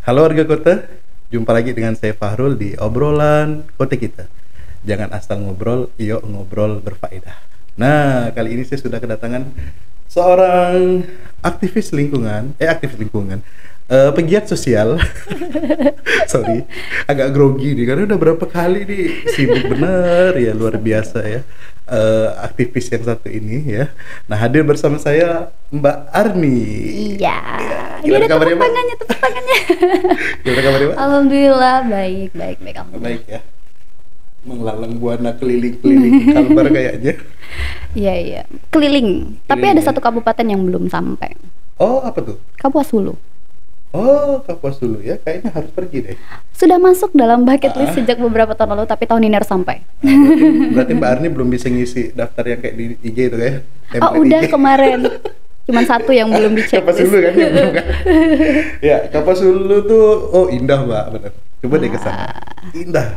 Halo warga kota, jumpa lagi dengan saya Fahrul di obrolan kota kita. Jangan asal ngobrol, yuk ngobrol berfaedah. Nah, kali ini saya sudah kedatangan seorang pegiat sosial. Sorry, agak grogi nih karena udah berapa kali nih sibuk bener ya, luar biasa ya. Aktivis yang satu ini ya. Nah, hadir bersama saya Mbak Arni. Iya. Ini Gimana ada kabarnya, Mbak? tepuk tangannya. Gimana kabarnya, Mbak? Alhamdulillah baik. Alhamdulillah. Baik ya. Menglalang buana keliling-keliling Kalbar kayaknya. Iya. Keliling. Tapi ada satu kabupaten yang belum sampai. Oh, apa tuh? Kapuas Hulu. Oh, Kapuas dulu ya. Kayaknya harus pergi deh. Sudah masuk dalam bucket list sejak beberapa tahun lalu, tapi tahun ini harus sampai. Nah, berarti Mbak Arni belum bisa ngisi daftar yang kayak di IG itu kayak. Oh, udah kemarin. Cuman satu yang belum dicek. Kapuas dulu kan yang belum kan. Ya, Kapuas dulu tuh indah, Mbak, benar. Coba deh ke sana. Indah.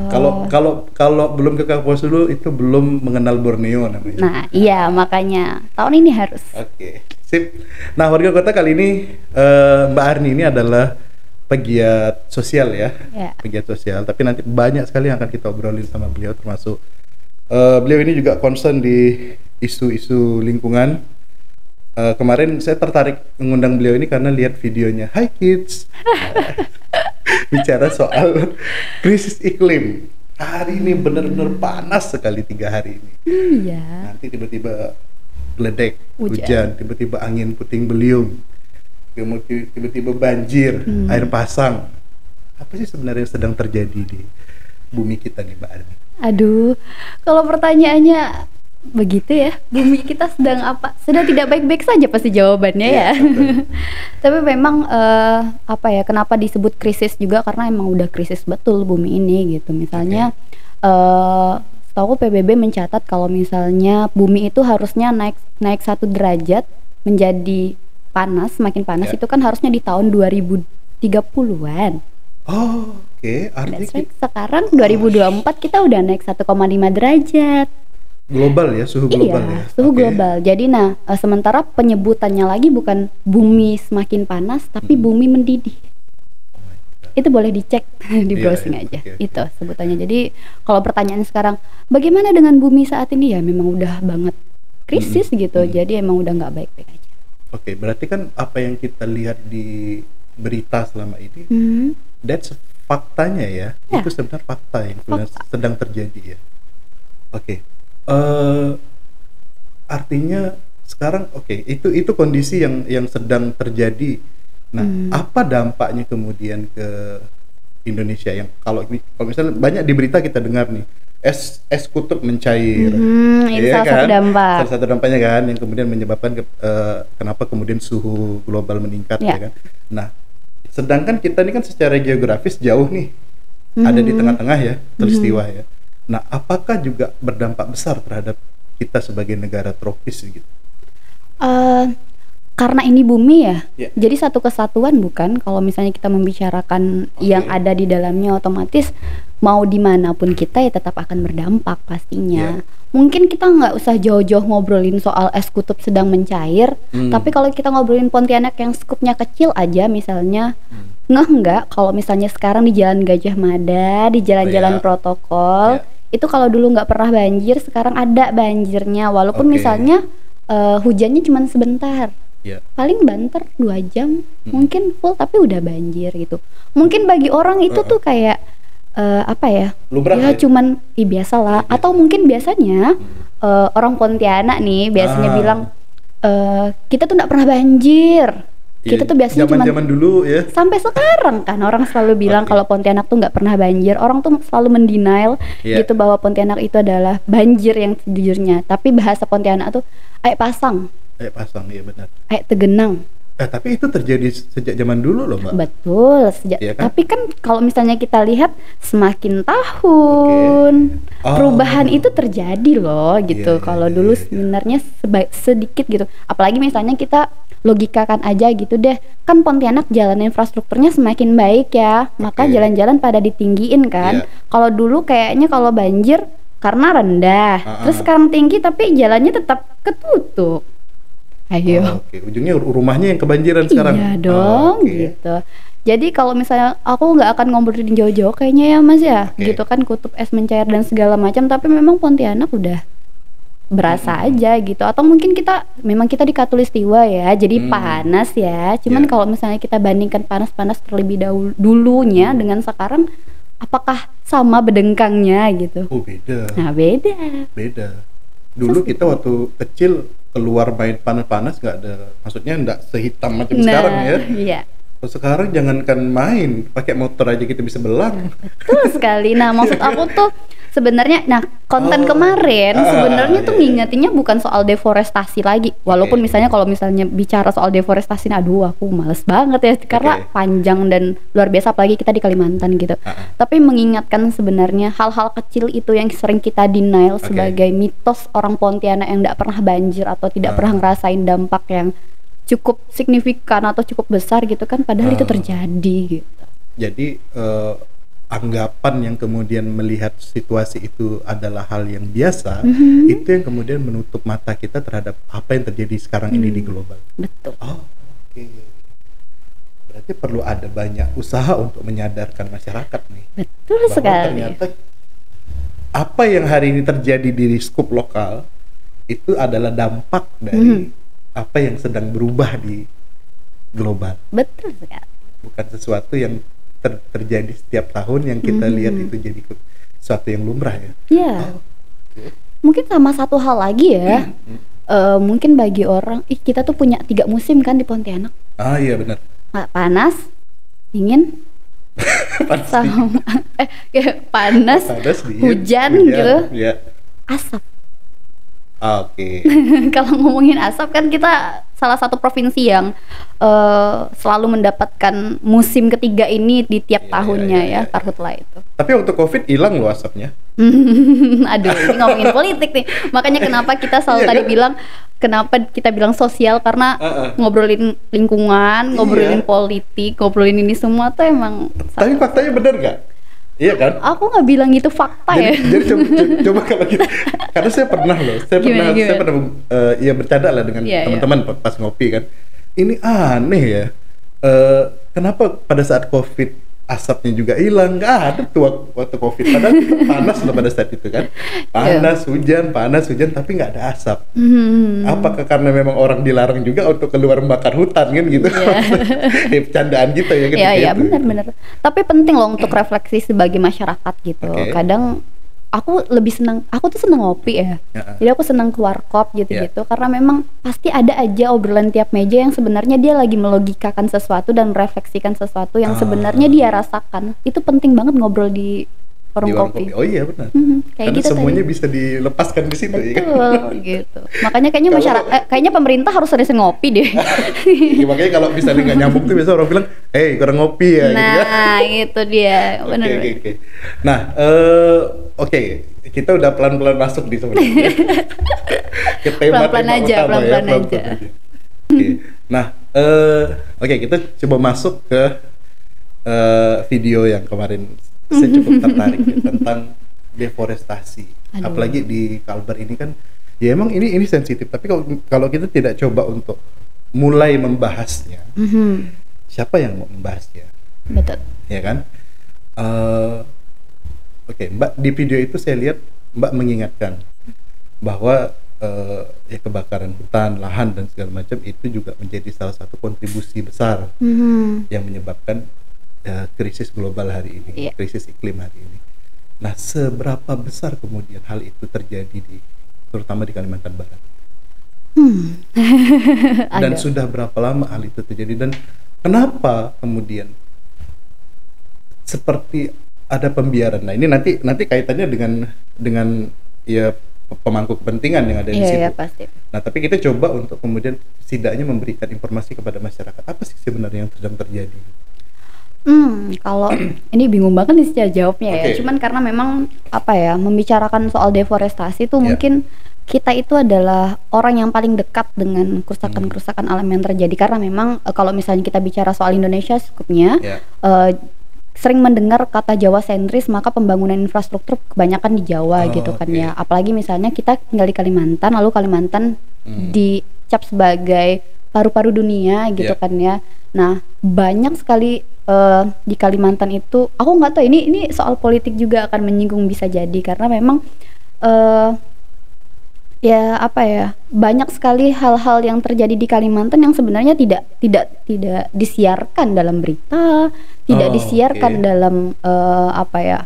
Kalau belum ke Kapuas dulu itu belum mengenal Borneo namanya. Nah, iya makanya tahun ini harus. Oke, sip. Nah, warga kota kali ini Mbak Arni ini adalah pegiat sosial ya. Pegiat sosial, tapi nanti banyak sekali yang akan kita obrolin sama beliau, termasuk beliau ini juga concern di isu-isu lingkungan. Kemarin saya tertarik mengundang beliau ini karena lihat videonya Hi Kids. Bicara soal krisis iklim. Hari ini benar-benar panas sekali 3 hari ini. Iya. Nanti tiba-tiba geledek, hujan, tiba-tiba angin puting beliung, kemudian tiba-tiba banjir, air pasang. Apa sih sebenarnya yang sedang terjadi di bumi kita nih, Mbak Arni? Aduh, kalau pertanyaannya begitu ya, bumi kita sedang apa? Sedang tidak baik-baik saja pasti jawabannya ya. Tapi memang kenapa disebut krisis juga karena emang udah krisis betul bumi ini gitu. Misalnya setahu PBB mencatat kalau misalnya bumi itu harusnya naik 1 derajat menjadi panas, semakin panas itu kan harusnya di tahun 2030-an. Oh, oke. Artinya sekarang 2024 kita udah naik 1,5 derajat. Global ya, suhu global ya. Suhu global. Jadi sementara penyebutannya lagi bukan bumi semakin panas, tapi bumi mendidih. Itu boleh dicek di browsing aja. Itu sebutannya. Jadi kalau pertanyaan sekarang, bagaimana dengan bumi saat ini ya? Memang udah banget krisis gitu. Jadi emang udah nggak baik-baik aja. Oke, berarti kan apa yang kita lihat di berita selama ini, that's faktanya ya. Itu sebenarnya fakta yang sedang terjadi ya. Oke. Artinya sekarang itu kondisi yang sedang terjadi. Nah, apa dampaknya kemudian ke Indonesia yang kalau misalnya banyak di berita kita dengar nih es kutub mencair, itu salah satu dampak. Salah satu dampaknya kan yang kemudian menyebabkan kenapa kemudian suhu global meningkat ya kan. Nah, sedangkan kita ini kan secara geografis jauh nih, ada di tengah-tengah ya peristiwa ya. Nah, apakah juga berdampak besar terhadap kita sebagai negara tropis gitu? Karena ini bumi ya, jadi satu kesatuan bukan? Kalau misalnya kita membicarakan yang ada di dalamnya, otomatis mau dimanapun kita ya tetap akan berdampak pastinya. Mungkin kita nggak usah jauh-jauh ngobrolin soal es kutub sedang mencair, tapi kalau kita ngobrolin Pontianak yang skupnya kecil aja misalnya, nggak kalau misalnya sekarang di Jalan Gajah Mada, di jalan-jalan protokol, itu kalau dulu nggak pernah banjir, sekarang ada banjirnya, walaupun misalnya hujannya cuma sebentar. Paling banter 2 jam, mungkin full tapi udah banjir gitu. Mungkin bagi orang itu tuh kayak Lumrah ya cuman biasa lah. Atau mungkin biasanya orang Pontianak nih biasanya bilang kita tuh nggak pernah banjir. Kita tuh biasanya zaman dulu ya. Sampai sekarang kan orang selalu bilang kalau Pontianak tuh nggak pernah banjir. Orang tuh selalu mendenial gitu bahwa Pontianak itu adalah banjir yang sejujurnya. Tapi bahasa Pontianak tuh air pasang. Air pasang, iya benar. Air tegenang. Tapi itu terjadi sejak zaman dulu loh, Mbak. Betul, kan? Tapi kan kalau misalnya kita lihat semakin tahun perubahan itu terjadi loh gitu. Kalau dulu sebenarnya sedikit gitu. Apalagi misalnya kita logikakan aja gitu deh. Kan Pontianak jalan infrastrukturnya semakin baik ya. Maka jalan-jalan pada ditinggiin kan. Kalau dulu kayaknya kalau banjir karena rendah. Terus sekarang tinggi tapi jalannya tetap ketutup. Ayo. Oke, ujungnya rumahnya yang kebanjiran sekarang. Iya dong, gitu. Jadi kalau misalnya aku nggak akan ngobrolin jauh-jauh kayaknya ya Mas ya, gitu kan kutub es mencair dan segala macam. Tapi memang Pontianak udah berasa aja gitu. Atau mungkin memang kita di Katulistiwa ya, jadi panas ya. Cuman kalau misalnya kita bandingkan panas-panas terlebih dulunya dengan sekarang, apakah sama bedengkangnya gitu? Oh beda. Nah beda. Beda. Dulu kita waktu kecil keluar main panas-panas nggak ada, maksudnya nggak sehitam macam sekarang ya. Iya. Sekarang jangankan main, pakai motor aja kita bisa belang. Betul sekali. Nah maksud aku tuh sebenarnya, konten kemarin sebenarnya tuh ngingetinnya bukan soal deforestasi lagi. Walaupun misalnya kalau misalnya bicara soal deforestasi, aduh aku males banget ya karena panjang dan luar biasa, apalagi kita di Kalimantan gitu. Tapi mengingatkan sebenarnya hal-hal kecil itu yang sering kita denial sebagai mitos orang Pontianak yang tidak pernah banjir atau tidak pernah ngerasain dampak yang cukup signifikan atau cukup besar gitu kan, padahal itu terjadi gitu. Jadi anggapan yang kemudian melihat situasi itu adalah hal yang biasa, itu yang kemudian menutup mata kita terhadap apa yang terjadi sekarang ini di global. Betul. Oke. Berarti perlu ada banyak usaha untuk menyadarkan masyarakat nih. Betul bahwa sekali. Ternyata apa yang hari ini terjadi di skup lokal itu adalah dampak dari apa yang sedang berubah di global. Betul sekali. Bukan sesuatu yang terjadi setiap tahun yang kita lihat itu jadi sesuatu yang lumrah ya. Iya. Mungkin sama satu hal lagi ya. Mungkin bagi orang, kita tuh punya 3 musim kan di Pontianak. Iya benar. Panas, dingin, panas, dingin, hujan gitu. Ya. Asap. Oke. Kalau ngomongin asap kan kita salah satu provinsi yang selalu mendapatkan musim ketiga ini di tiap tahunnya ya, karhutla itu. Tapi waktu COVID hilang loh asapnya. Aduh, ini ngomongin politik nih. Makanya kenapa kita selalu tadi bilang, kenapa kita bilang sosial, karena ngobrolin lingkungan, ngobrolin politik, ngobrolin ini semua tuh emang. Tapi faktanya bener nggak? Iya kan? Aku nggak bilang itu fakta ya. Jadi coba kalau gitu, karena saya pernah ya bercanda lah dengan teman-teman pas ngopi kan. Ini aneh ya. Kenapa pada saat COVID asapnya juga hilang? Nggak ada tuh waktu COVID. Padahal panas loh pada saat itu kan. Panas hujan, tapi nggak ada asap. Apakah karena memang orang dilarang juga untuk keluar membakar hutan kan gitu? Bercandaan gitu ya. Iya benar-benar. Tapi penting loh untuk refleksi sebagai masyarakat gitu. Kadang aku tuh seneng ngopi ya. Jadi aku seneng keluar kop gitu-gitu, karena memang pasti ada aja obrolan tiap meja yang sebenarnya dia lagi melogikakan sesuatu dan merefleksikan sesuatu yang sebenarnya dia rasakan. Itu penting banget ngobrol di warung kopi. Oh iya benar. Kayak karena gitu semuanya tadi bisa dilepaskan di situ. Betul, ya kan? Gitu. Makanya kayaknya kayaknya pemerintah harus sering ngopi deh. Ya, makanya kalau misalnya nggak nyambung tuh biasa orang bilang, kurang ngopi ya. Nah, gitu dia. Benar. Oke. Nah, oke. Kita udah pelan-pelan masuk di sebenarnya. Pelan-pelan aja. Oke. Nah, oke, kita coba masuk ke video yang kemarin saya cukup tertarik ya, tentang deforestasi. Apalagi di Kalbar ini kan, ya emang ini sensitif. Tapi kalau kita tidak coba untuk mulai membahasnya, siapa yang mau membahasnya? Betul. Ya kan? Oke, Mbak, di video itu saya lihat Mbak mengingatkan bahwa ya kebakaran hutan, lahan dan segala macam itu juga menjadi salah satu kontribusi besar yang menyebabkan krisis global hari ini, krisis iklim hari ini. Nah, seberapa besar kemudian hal itu terjadi terutama di Kalimantan Barat? Dan sudah berapa lama hal itu terjadi, dan kenapa kemudian seperti ada pembiaran? Nah, ini nanti kaitannya dengan ya pemangku kepentingan yang ada di situ. Pasti. Nah, tapi kita coba untuk kemudian setidaknya memberikan informasi kepada masyarakat apa sih sebenarnya yang sedang terjadi. Kalau ini bingung banget nih sih jawabnya ya. Cuman karena memang membicarakan soal deforestasi tuh mungkin kita itu adalah orang yang paling dekat dengan kerusakan-kerusakan alam yang terjadi, karena memang kalau misalnya kita bicara soal Indonesia skupnya sering mendengar kata Jawa sentris, maka pembangunan infrastruktur kebanyakan di Jawa gitu kan ya. Apalagi misalnya kita tinggal di Kalimantan, lalu Kalimantan dicap sebagai paru-paru dunia gitu kan ya. Nah banyak sekali di Kalimantan itu, aku nggak tahu ini soal politik juga akan menyinggung bisa jadi, karena memang ya apa ya, banyak sekali hal-hal yang terjadi di Kalimantan yang sebenarnya tidak disiarkan dalam berita, tidak disiarkan dalam apa ya,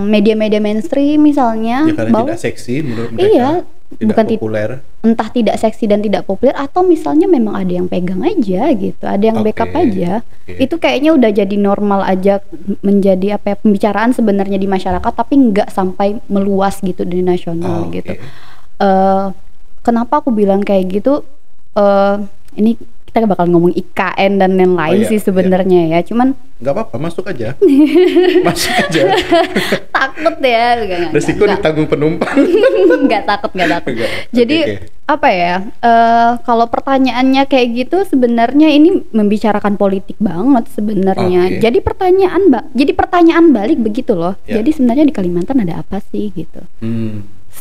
media-media mainstream misalnya, ya, karena tidak seksi menurut mereka. Iya, tidak bukan populer. Entah tidak seksi dan tidak populer, atau misalnya memang ada yang pegang aja gitu, ada yang backup aja. Itu kayaknya udah jadi normal aja, menjadi apa ya, pembicaraan sebenarnya di masyarakat, tapi nggak sampai meluas gitu di nasional gitu. Kenapa aku bilang kayak gitu? Ini kita bakal ngomong IKN dan lain-lain sih sebenarnya ya, cuman nggak apa-apa, masuk aja. Masuk aja. Takut ya, resiko ditanggung penumpang. nggak takut. Jadi apa ya, kalau pertanyaannya kayak gitu sebenarnya ini membicarakan politik banget sebenarnya. Jadi pertanyaan balik begitu loh. Jadi sebenarnya di Kalimantan ada apa sih gitu.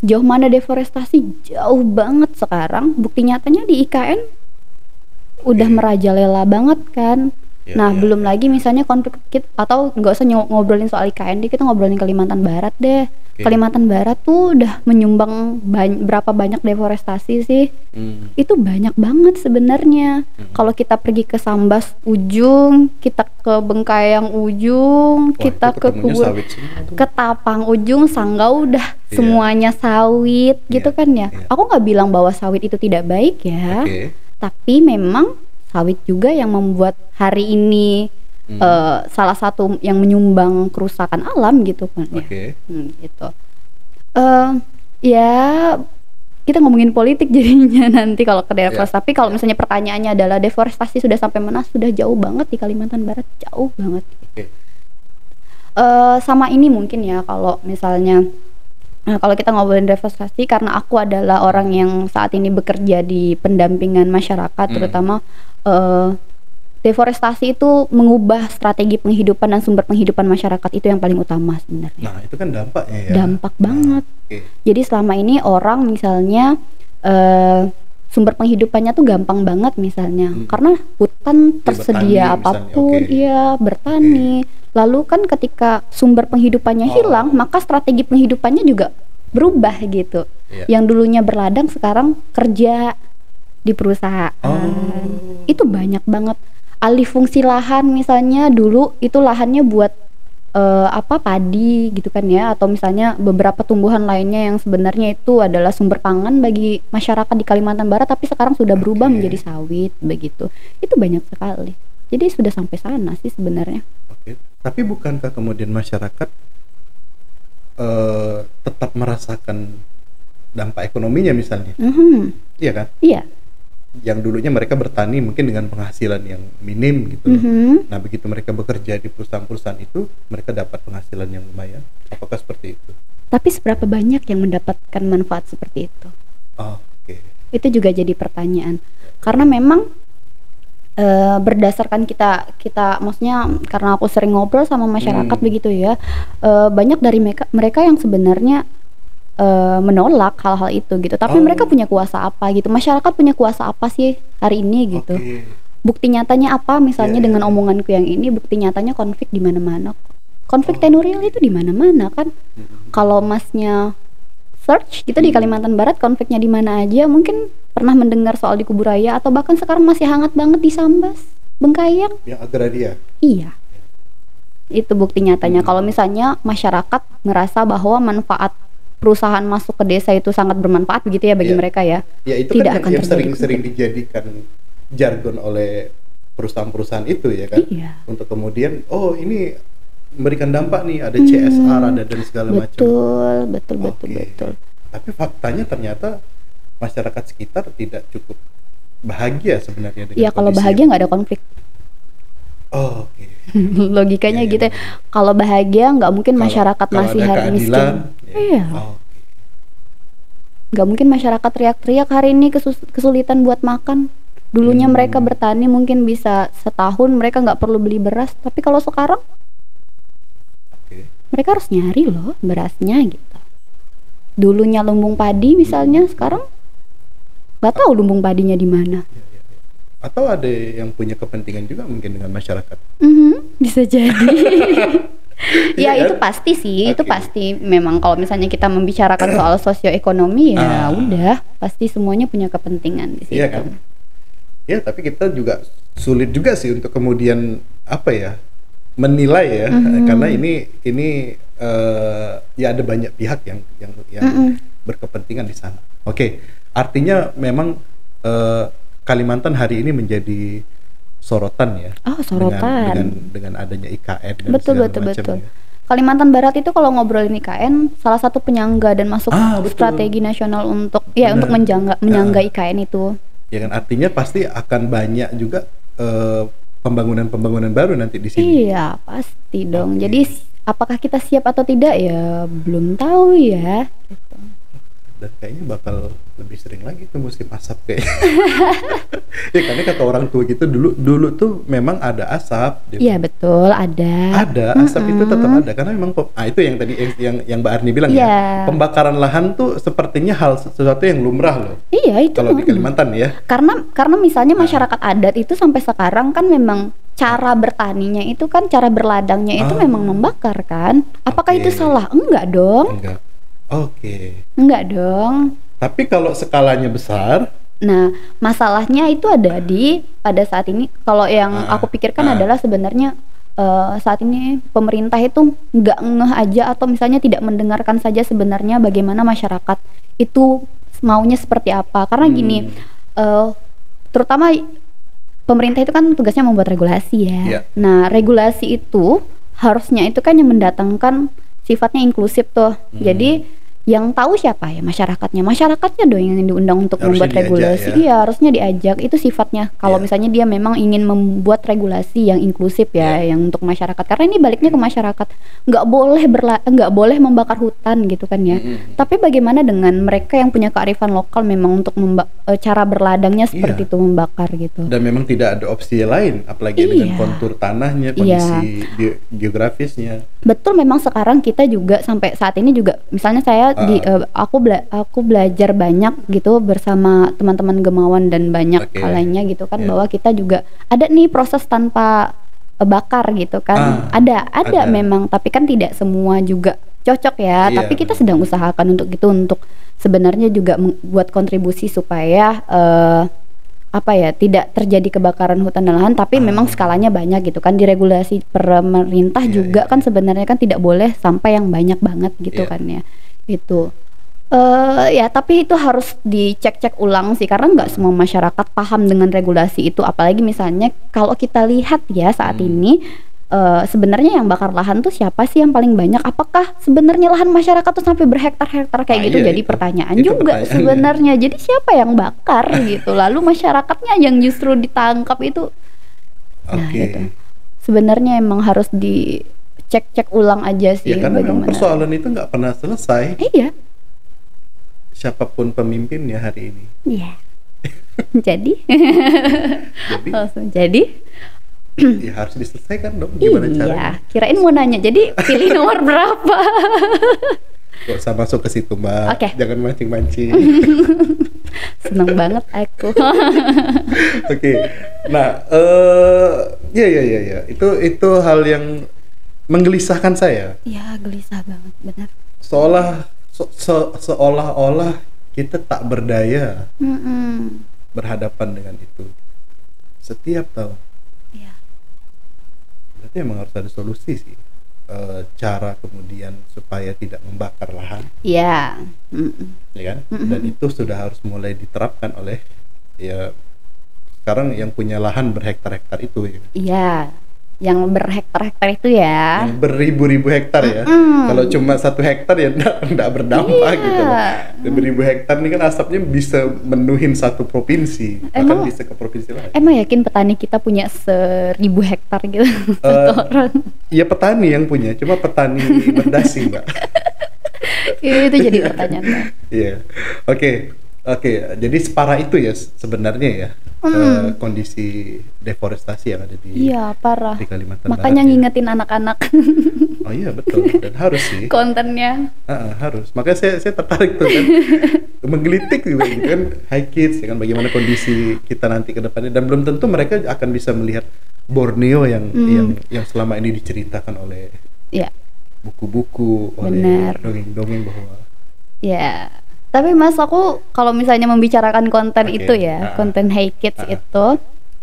Sejauh mana deforestasi? Jauh banget sekarang. Bukti nyatanya di IKN udah merajalela banget kan. Belum lagi misalnya konflik, atau nggak usah ngobrolin soal IKN, kita ngobrolin Kalimantan Barat deh. Kalimantan Barat tuh udah menyumbang berapa banyak deforestasi sih? Itu banyak banget sebenarnya. Kalau kita pergi ke Sambas ujung, kita ke Bengkayang ujung, kita ke Tapang ujung, Sanggau udah semuanya sawit gitu kan ya. Aku nggak bilang bahwa sawit itu tidak baik ya. Tapi memang sawit juga yang membuat hari ini salah satu yang menyumbang kerusakan alam gitu kan ya. Gitu. Ya kita ngomongin politik jadinya nanti kalau ke deforestasi. Tapi kalau misalnya pertanyaannya adalah deforestasi sudah sampai mana? Sudah jauh banget di Kalimantan Barat, jauh banget. Sama ini mungkin ya, kalau misalnya kalau kita ngobrolin deforestasi, karena aku adalah orang yang saat ini bekerja di pendampingan masyarakat, terutama deforestasi itu mengubah strategi penghidupan dan sumber penghidupan masyarakat, itu yang paling utama sebenarnya. Nah itu kan dampaknya ya. Dampak banget. Jadi selama ini orang misalnya sumber penghidupannya tuh gampang banget misalnya, karena hutan tersedia apapun, bertani. Lalu kan ketika sumber penghidupannya hilang, maka strategi penghidupannya juga berubah gitu. Yang dulunya berladang sekarang kerja di perusahaan. Itu banyak banget. Alih fungsi lahan misalnya, dulu itu lahannya buat padi gitu kan ya, atau misalnya beberapa tumbuhan lainnya yang sebenarnya itu adalah sumber pangan bagi masyarakat di Kalimantan Barat, tapi sekarang sudah berubah menjadi sawit begitu. Itu banyak sekali. Jadi sudah sampai sana sih sebenarnya. Tapi bukankah kemudian masyarakat tetap merasakan dampak ekonominya misalnya? Iya kan? Iya. Yang dulunya mereka bertani mungkin dengan penghasilan yang minim gitu loh. Nah begitu mereka bekerja di perusahaan-perusahaan itu, mereka dapat penghasilan yang lumayan. Apakah seperti itu? Tapi seberapa banyak yang mendapatkan manfaat seperti itu? Itu juga jadi pertanyaan. Karena memang berdasarkan kita maksudnya, karena aku sering ngobrol sama masyarakat begitu ya, banyak dari mereka yang sebenarnya menolak hal-hal itu gitu, tapi mereka punya kuasa apa gitu, masyarakat punya kuasa apa sih hari ini gitu. Bukti nyatanya apa misalnya dengan omonganku yang ini, bukti nyatanya konflik di mana-mana, konflik tenurial itu di mana-mana kan. Kalau masnya search gitu di Kalimantan Barat, konfliknya di mana aja, mungkin pernah mendengar soal di Kuburaya, atau bahkan sekarang masih hangat banget di Sambas, Bengkayang. Yang agraria. Iya. Itu bukti nyatanya. Kalau misalnya masyarakat merasa bahwa manfaat perusahaan masuk ke desa itu sangat bermanfaat begitu ya bagi mereka ya. Ya itu tidak kan yang sering dijadikan jargon oleh perusahaan-perusahaan itu ya kan. Untuk kemudian ini memberikan dampak nih, ada CSR, ada dan segala macam. Betul. Tapi faktanya ternyata masyarakat sekitar tidak cukup bahagia sebenarnya dengan kalau bahagia nggak ada konflik. Logikanya gitu. Kalau bahagia nggak mungkin masyarakat masih hari miskin. Nggak mungkin masyarakat teriak-teriak hari ini kesulitan buat makan. Dulunya mereka bertani mungkin bisa setahun mereka nggak perlu beli beras, tapi kalau sekarang mereka harus nyari loh berasnya gitu. dulunya lumbung padi misalnya, sekarang nggak tahu lumbung padinya di mana. Atau ada yang punya kepentingan juga mungkin dengan masyarakat. Bisa jadi. Ya Iya itu kan? pasti sih, itu Oke. pasti memang kalau misalnya kita membicarakan soal sosioekonomi ya udah pasti semuanya punya kepentingan di situ. Iya kan? Ya, tapi kita juga sulit juga sih untuk kemudian apa ya, menilai ya, karena ini ya ada banyak pihak yang berkepentingan di sana. Oke, artinya memang Kalimantan hari ini menjadi sorotan ya. Oh, sorotan. Dengan adanya IKN dan Betul segala betul macam betul. ya. Kalimantan Barat itu kalau ngobrolin IKN salah satu penyangga dan masuk Betul. strategi nasional untuk untuk menyangga IKN itu. Ya kan, artinya pasti akan banyak juga pembangunan baru nanti di sini. Iya, pasti dong. Jadi apakah kita siap atau tidak ya belum tahu ya gitu. Dan kayaknya bakal lebih sering lagi tuh musim asap kayaknya. Ya karena kata orang tua gitu dulu tuh memang ada asap. Iya betul, ada. Ada asap itu tetap ada karena memang itu yang tadi yang Mbak Arni bilang ya. Pembakaran lahan tuh sepertinya sesuatu yang lumrah loh. Iya itu. Kalau di Kalimantan ya. Karena misalnya masyarakat adat itu sampai sekarang kan memang cara bertaninya itu kan, cara berladangnya itu memang membakar kan. Apakah itu salah? Enggak dong. Enggak. Oke. Enggak dong. Tapi kalau skalanya besar, nah masalahnya itu ada pada saat ini. Kalau yang aku pikirkan adalah sebenarnya saat ini pemerintah itu nggak ngeh aja atau misalnya tidak mendengarkan saja sebenarnya bagaimana masyarakat itu maunya seperti apa. Karena gini, terutama pemerintah itu kan tugasnya membuat regulasi ya. Nah regulasi itu harusnya itu kan yang mendatangkan sifatnya inklusif tuh. Jadi yang tahu siapa ya, masyarakatnya dong yang diundang untuk harusnya membuat regulasi ya? Iya harusnya diajak, itu sifatnya kalau misalnya dia memang ingin membuat regulasi yang inklusif ya, yang untuk masyarakat, karena ini baliknya ke masyarakat, nggak boleh membakar hutan gitu kan ya. Tapi bagaimana dengan mereka yang punya kearifan lokal memang untuk cara berladangnya seperti itu, membakar gitu, dan memang tidak ada opsi lain apalagi dengan kontur tanahnya, kondisi geografisnya. Betul, memang sekarang kita juga sampai saat ini juga misalnya saya aku belajar banyak gitu bersama teman-teman Gemawan dan banyak hal lainnya gitu kan, bahwa kita juga ada nih proses tanpa bakar gitu kan, ada memang, tapi kan tidak semua juga cocok ya, tapi kita sedang usahakan untuk gitu, untuk sebenarnya juga membuat kontribusi supaya tidak terjadi kebakaran hutan dan lahan, tapi memang skalanya banyak gitu kan, di regulasi pemerintah juga kan sebenarnya kan tidak boleh sampai yang banyak banget gitu kan ya. Itu ya tapi itu harus dicek ulang sih, karena nggak semua masyarakat paham dengan regulasi itu. Apalagi misalnya kalau kita lihat ya saat ini sebenarnya yang bakar lahan tuh siapa sih yang paling banyak? Apakah sebenarnya lahan masyarakat tuh sampai berhektar-hektar kayak gitu? Jadi pertanyaan juga sebenarnya. Jadi siapa yang bakar gitu? Lalu masyarakatnya yang justru ditangkap itu. Nah itu sebenarnya emang harus cek ulang aja sih. Ya karena memang persoalan itu nggak pernah selesai. Iya. Siapapun pemimpinnya hari ini. Iya. Jadi ya harus diselesaikan dong. Gimana caranya? Kirain mau nanya. Jadi pilih nomor berapa? Gak usah masuk ke situ Mbak. Jangan mancing-mancing. Seneng banget aku. Nah, ya. Itu hal yang menggelisahkan saya. Ya, gelisah banget, benar. Seolah-olah kita tak berdaya berhadapan dengan itu setiap tahun. Ya. Berarti emang harus ada solusi sih, cara kemudian supaya tidak membakar lahan. Iya. Ya kan? Dan itu sudah harus mulai diterapkan oleh sekarang yang punya lahan berhektar-hektar itu ya. Iya. Yang berhektar-hektar itu ya. Yang beribu-ribu hektar ya. Kalau cuma 1 hektar ya enggak berdampak gitu loh. Beribu hektar ini kan asapnya bisa menuhin satu provinsi, bahkan bisa ke provinsi lain. Emang yakin petani kita punya 1.000 hektar gitu? Ya petani yang punya, cuma petani berdasi Mbak. Itu jadi pertanyaan. Iya. Oke. Jadi separah itu ya sebenarnya ya. kondisi deforestasi yang ada parah. Di Kalimantan makanya Barat, ngingetin anak-anak. Oh iya betul, dan harus sih kontennya harus, makanya saya tertarik tuh kan menggelitik juga gitu kan, Hi Kids ya kan, bagaimana kondisi kita nanti ke depannya, dan belum tentu mereka akan bisa melihat Borneo yang selama ini diceritakan oleh buku-buku, oleh dongeng-dongeng bahwa tapi Mas, aku kalau misalnya membicarakan konten itu ya, konten Hi Kids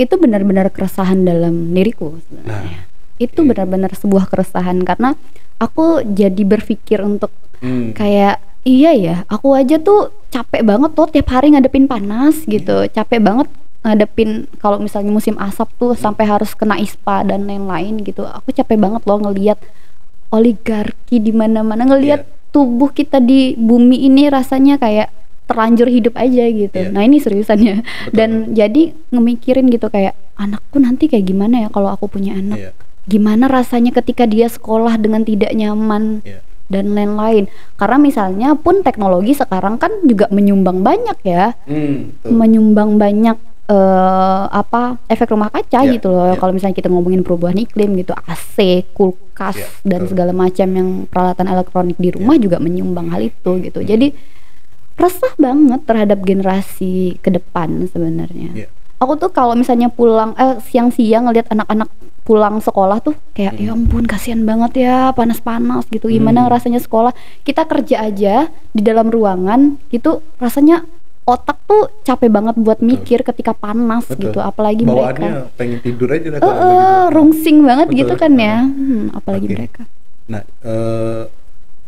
itu benar-benar keresahan dalam diriku sebenarnya. Itu benar-benar sebuah keresahan, karena aku jadi berpikir untuk kayak iya ya, aku aja tuh capek banget tuh tiap hari ngadepin panas gitu, capek banget ngadepin kalau misalnya musim asap tuh sampai harus kena ISPA dan lain-lain gitu. Aku capek banget loh ngelihat oligarki di mana-mana, ngelihat tubuh kita di bumi ini rasanya kayak terlanjur hidup aja gitu. Nah ini seriusannya. Dan jadi ngemikirin gitu kayak anakku nanti kayak gimana ya kalau aku punya anak. Gimana rasanya ketika dia sekolah dengan tidak nyaman dan lain-lain. Karena misalnya pun teknologi sekarang kan juga menyumbang banyak ya. Menyumbang banyak efek rumah kaca gitu loh. Kalau misalnya kita ngomongin perubahan iklim gitu, AC, kulkas dan segala macam yang peralatan elektronik di rumah juga menyumbang hal itu gitu. Jadi resah banget terhadap generasi ke depan sebenarnya. Aku tuh kalau misalnya pulang siang-siang ngeliat anak-anak pulang sekolah tuh kayak ya ampun kasihan banget ya, panas-panas gitu. Gimana rasanya sekolah, kita kerja aja di dalam ruangan gitu, rasanya otak tuh capek banget buat mikir ketika panas gitu, apalagi bawaannya mereka pengen tidur aja dah rungsing banget gitu kan ya, apalagi mereka. Nah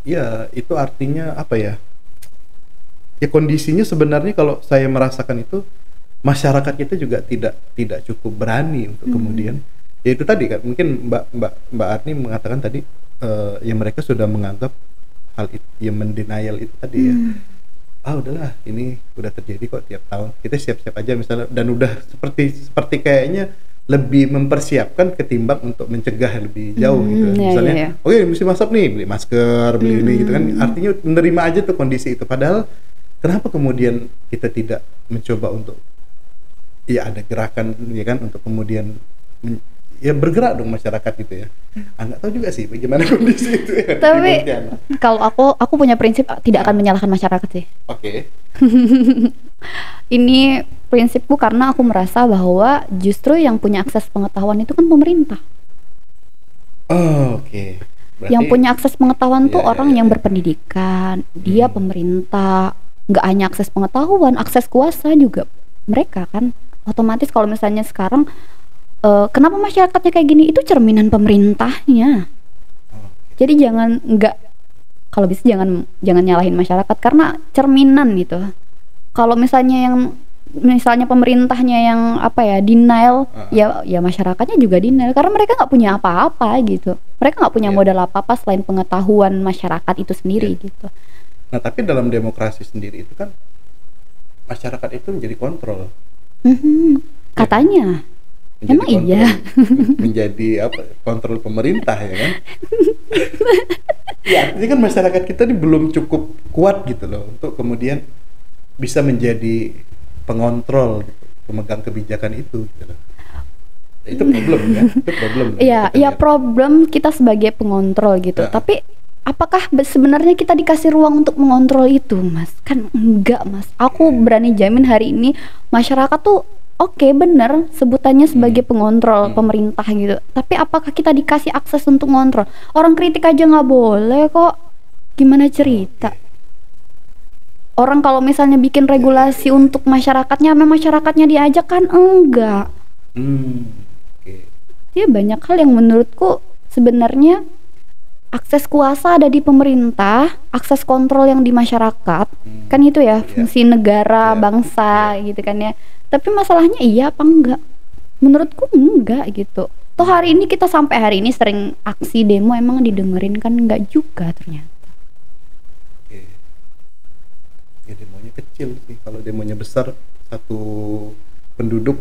ya itu artinya apa ya, ya kondisinya sebenarnya kalau saya merasakan itu masyarakat kita juga tidak cukup berani untuk kemudian, ya itu tadi kan mungkin Mbak Arni mengatakan tadi ya mereka sudah menganggap hal itu, yang mendenial itu tadi ya, udahlah ini udah terjadi kok tiap tahun, kita siap-siap aja misalnya, dan udah seperti kayaknya lebih mempersiapkan ketimbang untuk mencegah lebih jauh gitu. Misalnya oke musim asap nih, beli masker, beli ini gitu kan, artinya menerima aja tuh kondisi itu. Padahal kenapa kemudian kita tidak mencoba untuk ya ada gerakan ya kan, untuk kemudian ya bergerak dong masyarakat gitu ya. Nggak tahu juga sih bagaimana kondisi itu ya. Tapi kalau aku punya prinsip tidak akan menyalahkan masyarakat sih. Ini prinsipku karena aku merasa bahwa justru yang punya akses pengetahuan itu kan pemerintah. Berarti, yang punya akses pengetahuan tuh orang yang berpendidikan, dia pemerintah. Nggak hanya akses pengetahuan, akses kuasa juga mereka kan. Otomatis kalau misalnya sekarang kenapa masyarakatnya kayak gini, itu cerminan pemerintahnya. Jadi kalau bisa jangan nyalahin masyarakat karena cerminan gitu. Kalau misalnya pemerintahnya yang denial, ya masyarakatnya juga denial karena mereka nggak punya apa-apa gitu. Mereka nggak punya modal apa-apa selain pengetahuan masyarakat itu sendiri gitu. Nah tapi dalam demokrasi sendiri itu kan masyarakat itu menjadi kontrol. Katanya. Emang iya. Menjadi kontrol pemerintah ya kan. Ya artinya kan masyarakat kita ini belum cukup kuat gitu loh untuk kemudian bisa menjadi pengontrol gitu, pemegang kebijakan itu gitu loh. Itu problem ya, itu problem. Iya problem kita sebagai pengontrol gitu. Tapi apakah sebenarnya kita dikasih ruang untuk mengontrol itu, Mas? Kan enggak, Mas. Aku berani jamin hari ini masyarakat tuh bener sebutannya sebagai pengontrol pemerintah gitu. Tapi apakah kita dikasih akses untuk ngontrol? Orang kritik aja nggak boleh kok. Gimana cerita? Orang kalau misalnya bikin regulasi untuk masyarakatnya, memang masyarakatnya diajak kan enggak. Ya banyak hal yang menurutku sebenarnya akses kuasa ada di pemerintah, akses kontrol yang di masyarakat, kan itu ya fungsi negara, bangsa gitu kan ya. Tapi masalahnya iya apa enggak? Menurutku enggak gitu. Toh hari ini kita sampai hari ini sering aksi demo emang didengerin kan enggak juga ternyata. Ya demonya kecil sih, kalau demonya besar satu penduduk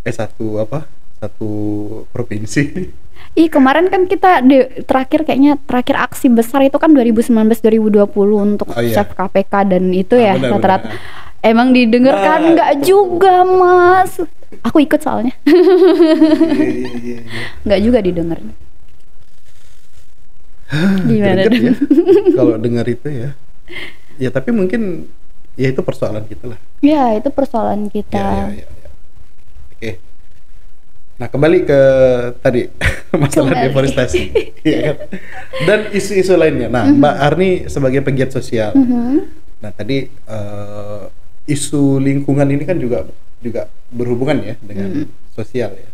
satu provinsi. Kemarin kan kita terakhir aksi besar itu kan 2019-2020 untuk chef KPK dan itu ya rata-rata Emang didengarkan nggak juga Mas? Aku ikut soalnya. Iya. Nggak juga didengar. Gimana ya? Kalau dengar itu ya. Ya tapi mungkin ya itu persoalan kita lah. Ya itu persoalan kita. Ya. Oke. Nah kembali ke tadi masalah deforestasi, ya kan? Dan isu-isu lainnya. Nah Mbak Arni sebagai pegiat sosial. Nah tadi isu lingkungan ini kan juga berhubungan ya dengan sosial ya.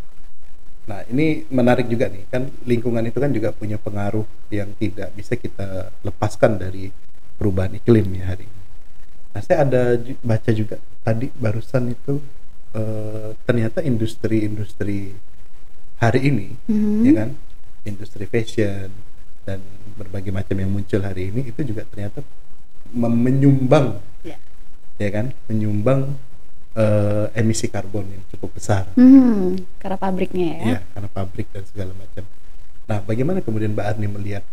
Nah ini menarik juga nih, kan lingkungan itu kan juga punya pengaruh yang tidak bisa kita lepaskan dari perubahan iklim ya hari ini. Nah saya ada baca juga tadi barusan itu ternyata industri hari ini ya kan, industri fashion dan berbagai macam yang muncul hari ini itu juga ternyata menyumbang ya kan, menyumbang emisi karbon yang cukup besar. Karena pabriknya ya. Iya, karena pabrik dan segala macam. Nah, bagaimana kemudian Mbak Arni melihat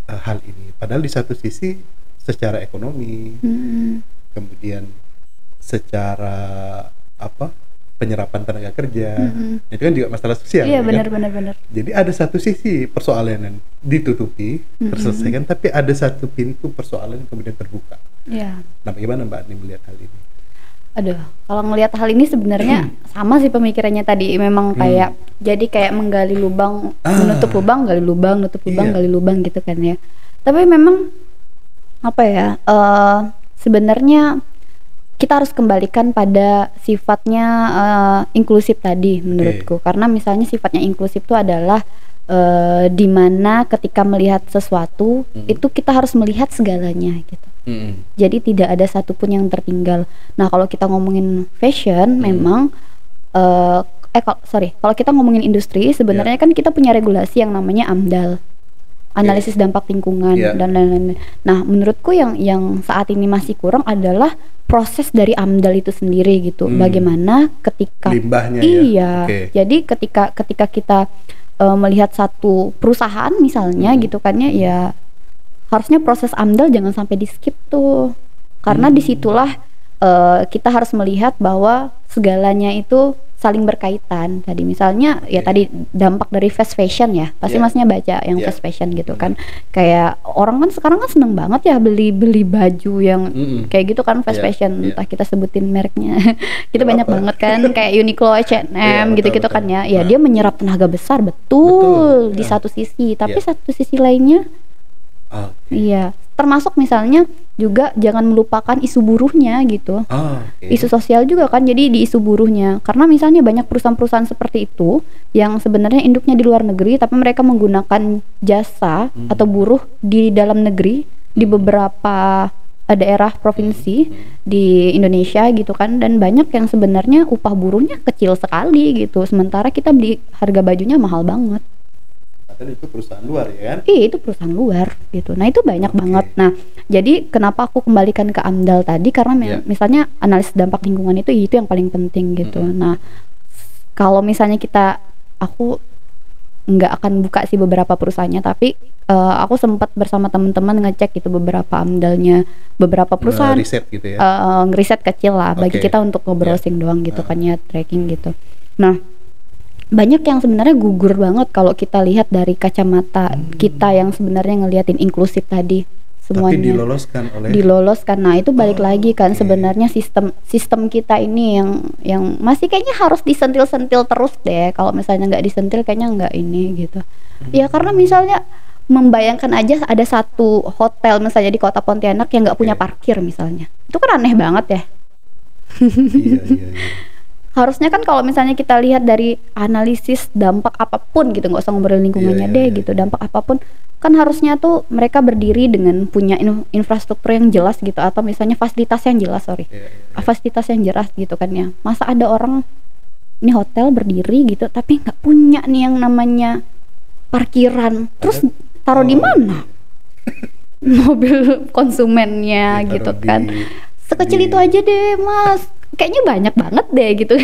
hal ini? Padahal di satu sisi secara ekonomi, kemudian secara penyerapan tenaga kerja, itu kan juga masalah sosial. Iya, benar. Jadi ada satu sisi persoalan yang ditutupi, terselesaikan, tapi ada satu pintu persoalan yang kemudian terbuka. Iya. Nah, bagaimana Mbak Arni melihat hal ini? Aduh, kalau ngelihat hal ini sebenarnya sama sih pemikirannya tadi, memang kayak jadi kayak menggali lubang, menutup lubang, gali lubang, nutup lubang, gali lubang gitu kan ya. Tapi memang sebenarnya kita harus kembalikan pada sifatnya inklusif tadi menurutku. Karena misalnya sifatnya inklusif itu adalah di mana ketika melihat sesuatu itu kita harus melihat segalanya gitu. Jadi tidak ada satupun yang tertinggal. Nah kalau kita ngomongin fashion memang kalau kita ngomongin industri sebenarnya kan kita punya regulasi yang namanya AMDAL, analisis dampak lingkungan dan lain-lain. Nah menurutku yang saat ini masih kurang adalah proses dari AMDAL itu sendiri gitu. Bagaimana ketika limbahnya jadi ketika kita melihat satu perusahaan misalnya gitu kan ya harusnya proses AMDAL jangan sampai di skip tuh, karena disitulah kita harus melihat bahwa segalanya itu saling berkaitan. Tadi misalnya tadi dampak dari fast fashion ya, pasti masnya baca yang fast fashion gitu kan, kayak orang kan sekarang kan seneng banget ya beli baju yang kayak gitu kan fast fashion, entah kita sebutin mereknya kita banyak banget kan kayak Uniqlo, H&M gitu-gitu kan ya. Dia menyerap tenaga besar betul di satu sisi, tapi satu sisi lainnya termasuk misalnya juga jangan melupakan isu buruhnya gitu. Isu sosial juga kan, jadi di isu buruhnya, karena misalnya banyak perusahaan-perusahaan seperti itu yang sebenarnya induknya di luar negeri tapi mereka menggunakan jasa atau buruh di dalam negeri di beberapa daerah provinsi di Indonesia gitu kan, dan banyak yang sebenarnya upah buruhnya kecil sekali gitu, sementara kita beli harga bajunya mahal banget. Itu perusahaan luar ya kan? Iya itu perusahaan luar gitu. Nah itu banyak banget. Nah jadi kenapa aku kembalikan ke AMDAL tadi, karena misalnya analisis dampak lingkungan itu yang paling penting gitu. Nah kalau misalnya aku nggak akan buka sih beberapa perusahaannya, tapi aku sempat bersama teman-teman ngecek gitu beberapa AMDALnya beberapa perusahaan, riset gitu ya, ngeriset kecil lah bagi kita untuk nge-browsing doang gitu kan ya, tracking gitu. Nah banyak yang sebenarnya gugur banget kalau kita lihat dari kacamata kita yang sebenarnya ngeliatin inklusif tadi semuanya. Tapi diloloskan. Nah itu balik lagi kan sebenarnya sistem kita ini yang masih kayaknya harus disentil-sentil terus deh. Kalau misalnya nggak disentil kayaknya nggak ini gitu. Ya karena misalnya membayangkan aja ada satu hotel misalnya di kota Pontianak yang nggak punya parkir misalnya, itu kan aneh banget ya. Iya. Harusnya kan kalau misalnya kita lihat dari analisis dampak apapun gitu, nggak usah ngobrolin lingkungannya gitu, dampak apapun kan harusnya tuh mereka berdiri dengan punya infrastruktur yang jelas gitu, atau misalnya fasilitas yang jelas fasilitas yang jelas gitu kan ya. Masa ada orang ini hotel berdiri gitu tapi nggak punya nih yang namanya parkiran, terus taruh di mana mobil konsumennya gitu kan. Sekecil itu aja deh Mas, kayaknya banyak banget deh gitu.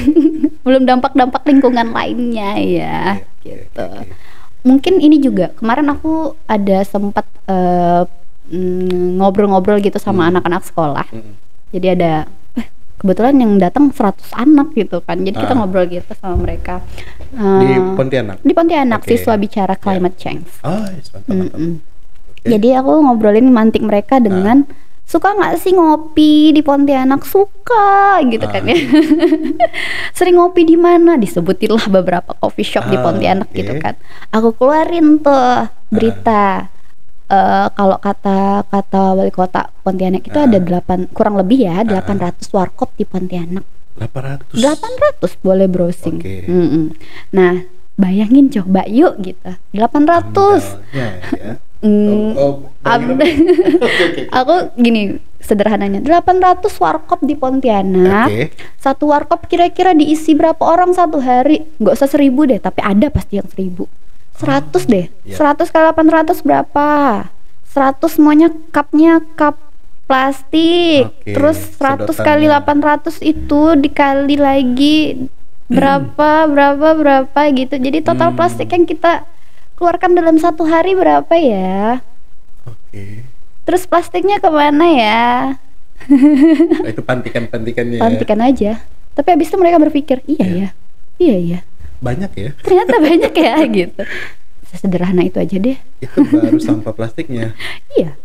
Belum dampak-dampak lingkungan lainnya ya gitu. Mungkin ini juga kemarin aku ada sempat ngobrol-ngobrol gitu sama anak-anak sekolah. Jadi ada kebetulan yang datang 100 anak gitu kan, jadi kita ngobrol gitu sama mereka. Di Pontianak? Di Pontianak, siswa bicara climate change. Mantap. Jadi aku ngobrolin mantik mereka dengan suka nggak sih ngopi di Pontianak? Suka gitu kan ya. Sering ngopi di mana? Disebutinlah beberapa coffee shop di Pontianak gitu kan. Aku keluarin tuh berita. Kalau kata wali kota Pontianak itu ada kurang lebih ya 800 warkop di Pontianak. 800 boleh browsing. Nah, bayangin coba yuk gitu. 800. Aku gini sederhananya, 800 warkop di Pontianak. Satu warkop kira-kira diisi berapa orang satu hari? Nggak usah 1000 deh, tapi ada pasti yang 1000. 100 deh. 100 kali 800 berapa? 100 semuanya cupnya cup plastik. Terus 100 kali 800 itu dikali lagi berapa gitu. Jadi total plastik yang kita keluarkan dalam satu hari berapa ya? Terus plastiknya kemana ya? Itu pantikannya. Pantikan aja. Tapi abis itu mereka berpikir, iya ya. Banyak ya? Ternyata banyak ya gitu. Sederhana itu aja deh. Itu baru sampah plastiknya. Iya.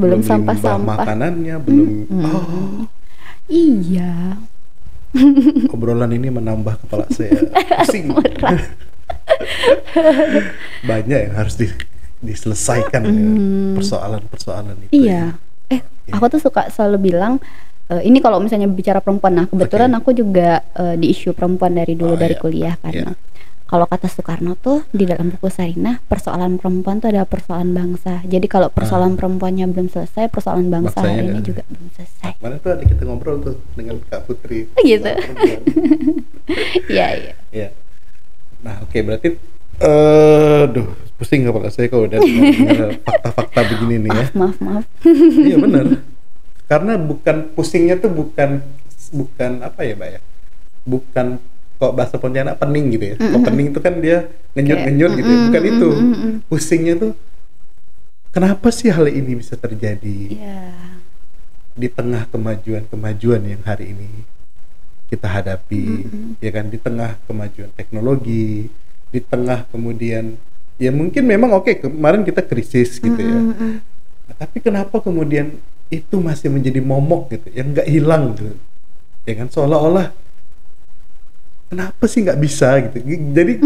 Belum sampah-sampah. Makanannya belum. Iya. Obrolan ini menambah kepala saya pusing. Banyak yang harus diselesaikan ya, persoalan-persoalan itu. Iya. Aku tuh suka selalu bilang ini kalau misalnya bicara perempuan, nah kebetulan aku juga di isu perempuan dari dulu dari kuliah karena kalau kata Soekarno tuh di dalam buku Sarinah, persoalan perempuan tuh adalah persoalan bangsa. Jadi kalau persoalan perempuannya belum selesai, persoalan bangsa hari ini juga belum selesai. Mana tuh ada kita ngobrol tuh dengan Kak Putri. Gitu. Iya. Nah, berarti pusing kepala saya kalau udah dengar fakta-fakta begini nih ya. Maaf. Iya benar. Karena pusingnya tuh bukan apa ya, Mbak ya? Bukan kok bahasa Pontianak pening gitu ya. Kok pening itu kan dia ngenyut gitu ya. Bukan itu. Pusingnya tuh kenapa sih hal ini bisa terjadi? Di tengah kemajuan yang hari ini kita hadapi, ya kan, di tengah kemajuan teknologi, di tengah kemudian ya mungkin memang kemarin kita krisis gitu ya. Nah, tapi kenapa kemudian itu masih menjadi momok gitu, yang nggak hilang gitu, ya kan, seolah-olah kenapa sih nggak bisa gitu. Jadi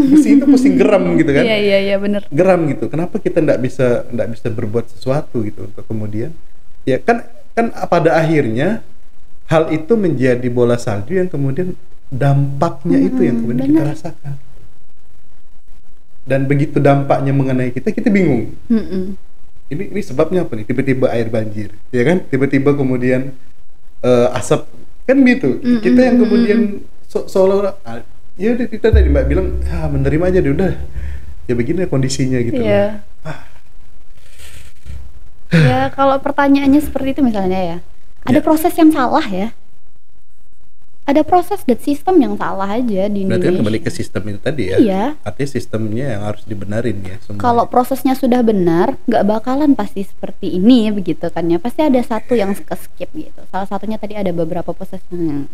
pusing geram gitu kan. Iya benar. Geram gitu. Kenapa kita nggak bisa berbuat sesuatu gitu untuk kemudian ya kan pada akhirnya hal itu menjadi bola salju yang kemudian dampaknya itu yang kemudian kita rasakan. Dan begitu dampaknya mengenai kita bingung. Ini sebabnya apa nih? Tiba-tiba air banjir, ya kan? Tiba-tiba kemudian asap, kan gitu. Kita yang kemudian seolah-olah ya udah, kita tadi Mbak bilang menerima aja deh, udah ya begini kondisinya gitu. Ya kalau pertanyaannya seperti itu misalnya ya, ada proses yang salah ya, ada proses dan sistem yang salah aja di Indonesia. Berarti kan kembali ke sistem itu tadi ya. Iya. Artinya sistemnya yang harus dibenarin ya. Kalau prosesnya sudah benar, nggak bakalan pasti seperti ini begitu kan ya. Pasti ada satu yang skip gitu. Salah satunya tadi ada beberapa proses yang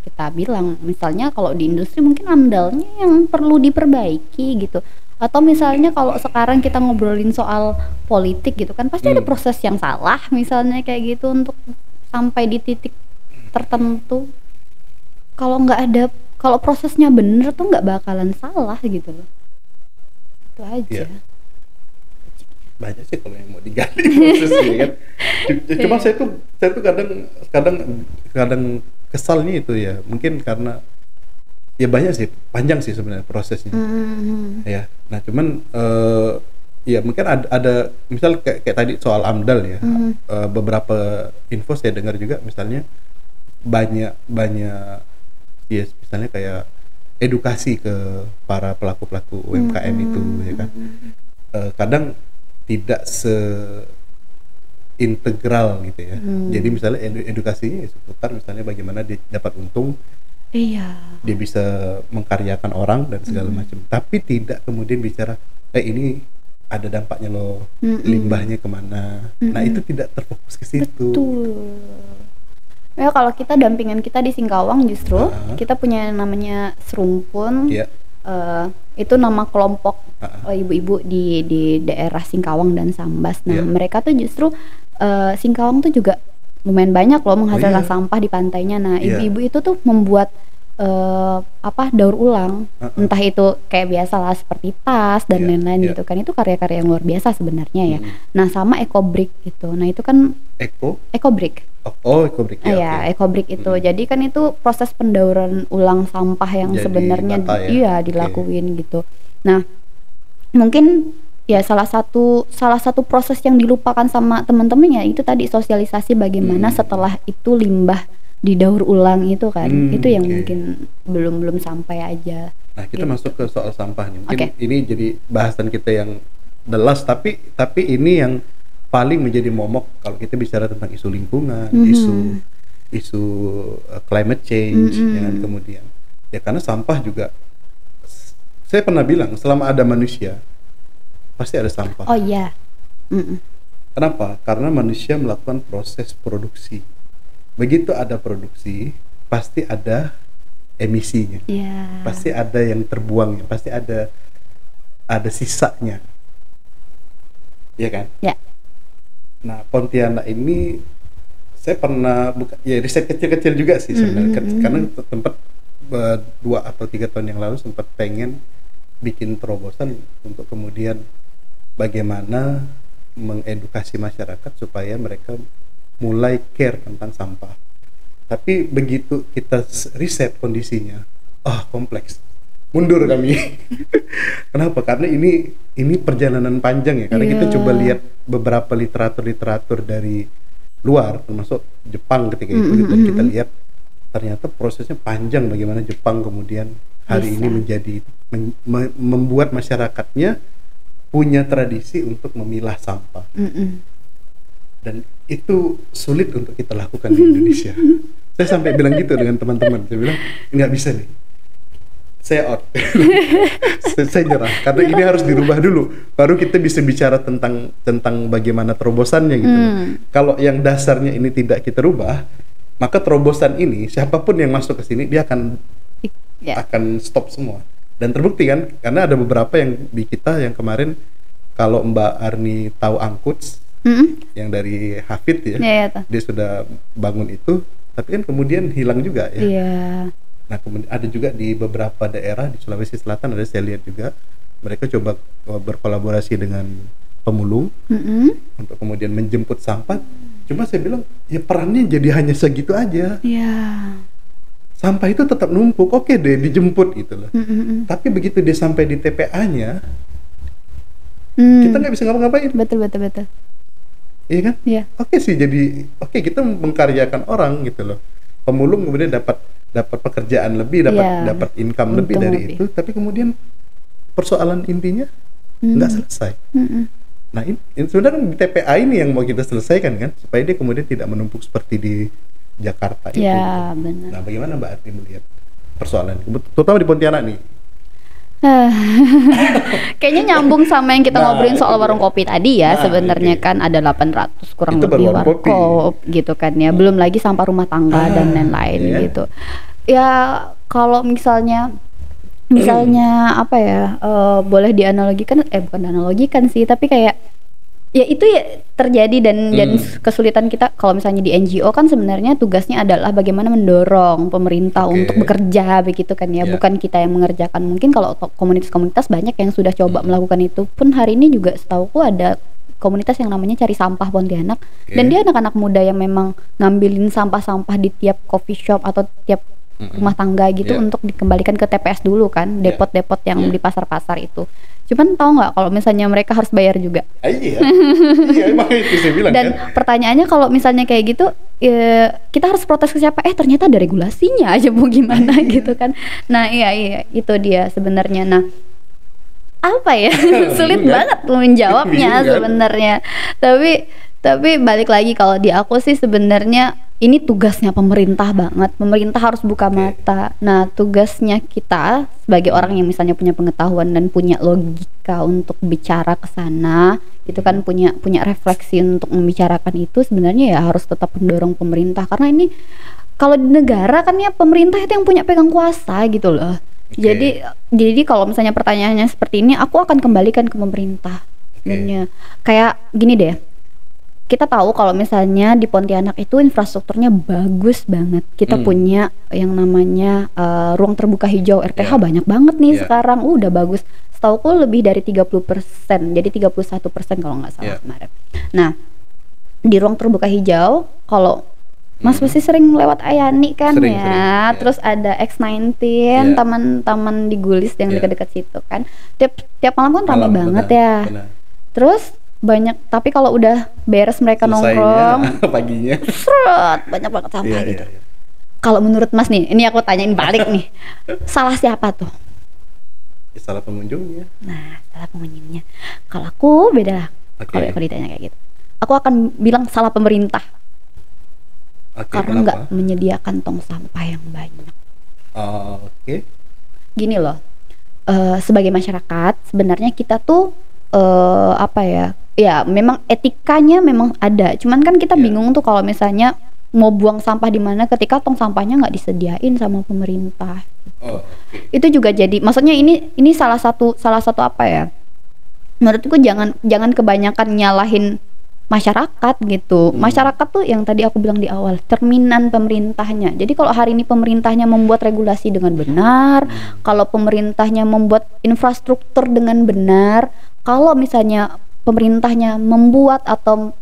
kita bilang, misalnya kalau di industri mungkin amdalnya yang perlu diperbaiki gitu. Atau misalnya kalau sekarang kita ngobrolin soal politik gitu kan, pasti ada proses yang salah misalnya kayak gitu untuk sampai di titik tertentu. Kalau prosesnya bener tuh nggak bakalan salah gitu loh. Itu aja. Banyak sih kalau yang mau digali prosesnya kan. Cuma saya tuh kadang kesalnya itu ya, mungkin karena ya banyak sih, panjang sih sebenarnya prosesnya. Ya. Nah, cuman ya mungkin ada misal kayak tadi soal AMDAL ya. Beberapa info saya dengar juga misalnya banyak ya, misalnya kayak edukasi ke para pelaku UMKM itu ya kan, kadang tidak seintegral gitu ya. Jadi misalnya edukasinya seputar misalnya bagaimana dia dapat untung, dia bisa mengkaryakan orang dan segala macam, tapi tidak kemudian bicara ini ada dampaknya loh, limbahnya kemana. Nah itu tidak terfokus ke situ. Betul. Ya kalau kita dampingan kita di Singkawang justru kita punya namanya Serumpun. Itu nama kelompok ibu-ibu di daerah Singkawang dan Sambas. Nah mereka tuh justru Singkawang tuh juga lumayan banyak loh menghasilkan sampah di pantainya. Nah ibu-ibu itu tuh membuat daur ulang, entah itu kayak biasa lah seperti tas dan lain-lain gitu kan. Itu karya-karya yang luar biasa sebenarnya ya. Nah sama EcoBrick gitu. Nah itu kan EcoBrick. EcoBrick ya. EcoBrick itu. Jadi kan itu proses pendauran ulang sampah yang jadi sebenarnya dilakuin gitu. Nah mungkin ya salah satu proses yang dilupakan sama teman-teman ya itu tadi sosialisasi bagaimana setelah itu limbah didaur ulang itu kan. Itu yang mungkin belum sampai aja. Nah kita masuk ke soal sampah nih. Mungkin ini jadi bahasan kita yang the last, tapi ini yang paling menjadi momok kalau kita bicara tentang isu lingkungan, isu climate change, kemudian ya karena sampah juga, saya pernah bilang selama ada manusia pasti ada sampah. Oh iya. Kenapa? Karena manusia melakukan proses produksi. Begitu ada produksi, pasti ada emisinya, pasti ada yang terbuangnya, pasti ada sisanya, ya kan? Ya. Nah Pontianak ini saya pernah riset kecil-kecil juga sih sebenarnya, karena tempat 2 atau 3 tahun yang lalu sempat pengen bikin terobosan untuk kemudian bagaimana mengedukasi masyarakat supaya mereka mulai care tentang sampah. Tapi begitu kita riset kondisinya, kompleks, mundur kami. Kenapa? Karena ini perjalanan panjang ya. Karena kita coba lihat beberapa literatur dari luar, termasuk Jepang ketika itu, dan kita lihat ternyata prosesnya panjang. Bagaimana Jepang kemudian hari ini menjadi membuat masyarakatnya punya tradisi untuk memilah sampah. Dan itu sulit untuk kita lakukan di Indonesia. Saya sampai bilang gitu dengan teman-teman. Saya bilang nggak bisa nih, saya out. saya nyerah karena ini harus dirubah dulu, baru kita bisa bicara tentang bagaimana terobosannya gitu. Kalau yang dasarnya ini tidak kita rubah, maka terobosan ini siapapun yang masuk ke sini dia akan stop semua. Dan terbukti kan, karena ada beberapa yang di kita yang kemarin, kalau Mbak Arni tahu Angkuts, yang dari Hafid ya, dia sudah bangun itu, tapi kan kemudian hilang juga ya. Nah kemudian ada juga di beberapa daerah di Sulawesi Selatan, ada saya lihat juga mereka coba berkolaborasi dengan pemulung untuk kemudian menjemput sampah. Cuma saya bilang ya perannya jadi hanya segitu aja. Sampah itu tetap numpuk, oke deh dijemput gitu loh. Tapi begitu dia sampai di TPA-nya, kita nggak bisa ngapa-ngapain. Betul. Iya kan? Oke sih, jadi kita mengkaryakan orang gitu loh. Pemulung kemudian dapat pekerjaan lebih, dapat income lebih dari itu, tapi kemudian persoalan intinya nggak selesai. Nah ini sebenarnya di TPA ini yang mau kita selesaikan kan, supaya dia kemudian tidak menumpuk seperti di Jakarta itu. Benar. Nah bagaimana Mbak Arti melihat persoalan ini, terutama di Pontianak nih? Kayaknya nyambung sama yang kita ngobrolin soal warung kopi tadi ya. Sebenarnya kan ada 800 kurang lebih warkop gitu kan ya. Belum lagi sampah rumah tangga dan lain-lain gitu. Ya kalau misalnya apa ya, boleh dianalogikan, bukan dianalogikan sih, tapi kayak ya itu ya terjadi dan kesulitan kita kalau misalnya di NGO kan sebenarnya tugasnya adalah bagaimana mendorong pemerintah untuk bekerja begitu kan ya, bukan kita yang mengerjakan. Mungkin kalau komunitas-komunitas banyak yang sudah coba melakukan itu pun. Hari ini juga setauku ada komunitas yang namanya Cari Sampah Pontianak, dan dia anak-anak muda yang memang ngambilin sampah-sampah di tiap coffee shop atau tiap rumah tangga gitu untuk dikembalikan ke TPS dulu kan, depot-depot yang di pasar-pasar itu. Cuman tahu nggak kalau misalnya mereka harus bayar juga? Iya, emang itu saya bilang. Dan pertanyaannya kalau misalnya kayak gitu, kita harus protes ke siapa? Ternyata ada regulasinya aja, mau gimana gitu kan? Nah iya itu dia sebenarnya. Nah apa ya, sulit banget menjawabnya sebenarnya. Tapi balik lagi kalau di aku sih sebenarnya ini tugasnya pemerintah banget. Pemerintah harus buka mata. Nah, tugasnya kita sebagai orang yang misalnya punya pengetahuan dan punya logika untuk bicara ke sana, itu kan punya refleksi untuk membicarakan itu, sebenarnya ya harus tetap mendorong pemerintah, karena ini kalau di negara kan ya pemerintah itu yang punya pegang kuasa gitu loh. Jadi kalau misalnya pertanyaannya seperti ini, aku akan kembalikan ke pemerintah. Kayak gini deh. Kita tahu kalau misalnya di Pontianak itu infrastrukturnya bagus banget. Kita punya yang namanya ruang terbuka hijau, RTH banyak banget nih sekarang. Udah bagus. Setauku lebih dari 30%. Jadi 31% kalau nggak salah kemarin. Nah, di ruang terbuka hijau, kalau Mas pasti sering lewat Ayani kan, sering. Terus ada X19, taman di Gulis yang dekat-dekat situ kan. Tiap malam kan ramai banget ya. Benar. Terus banyak, tapi kalau udah beres mereka nongkrong paginya banyak banget sampah gitu. Kalau menurut Mas nih, ini aku tanyain balik nih, salah siapa tuh? Salah pengunjungnya. Nah, salah pengunjungnya. Kalau aku beda lah. Kalau aku ditanya kayak gitu, aku akan bilang salah pemerintah. Karena nggak menyediakan tong sampah yang banyak. Gini loh, sebagai masyarakat sebenarnya kita tuh ya memang etikanya memang ada, cuman kan kita bingung tuh kalau misalnya mau buang sampah di mana ketika tong sampahnya nggak disediain sama pemerintah. Itu juga jadi, maksudnya ini salah satu apa ya, menurutku jangan kebanyakan nyalahin masyarakat gitu. Masyarakat tuh yang tadi aku bilang di awal, cerminan pemerintahnya. Jadi kalau hari ini pemerintahnya membuat regulasi dengan benar, kalau pemerintahnya membuat infrastruktur dengan benar, kalau misalnya pemerintahnya membuat atau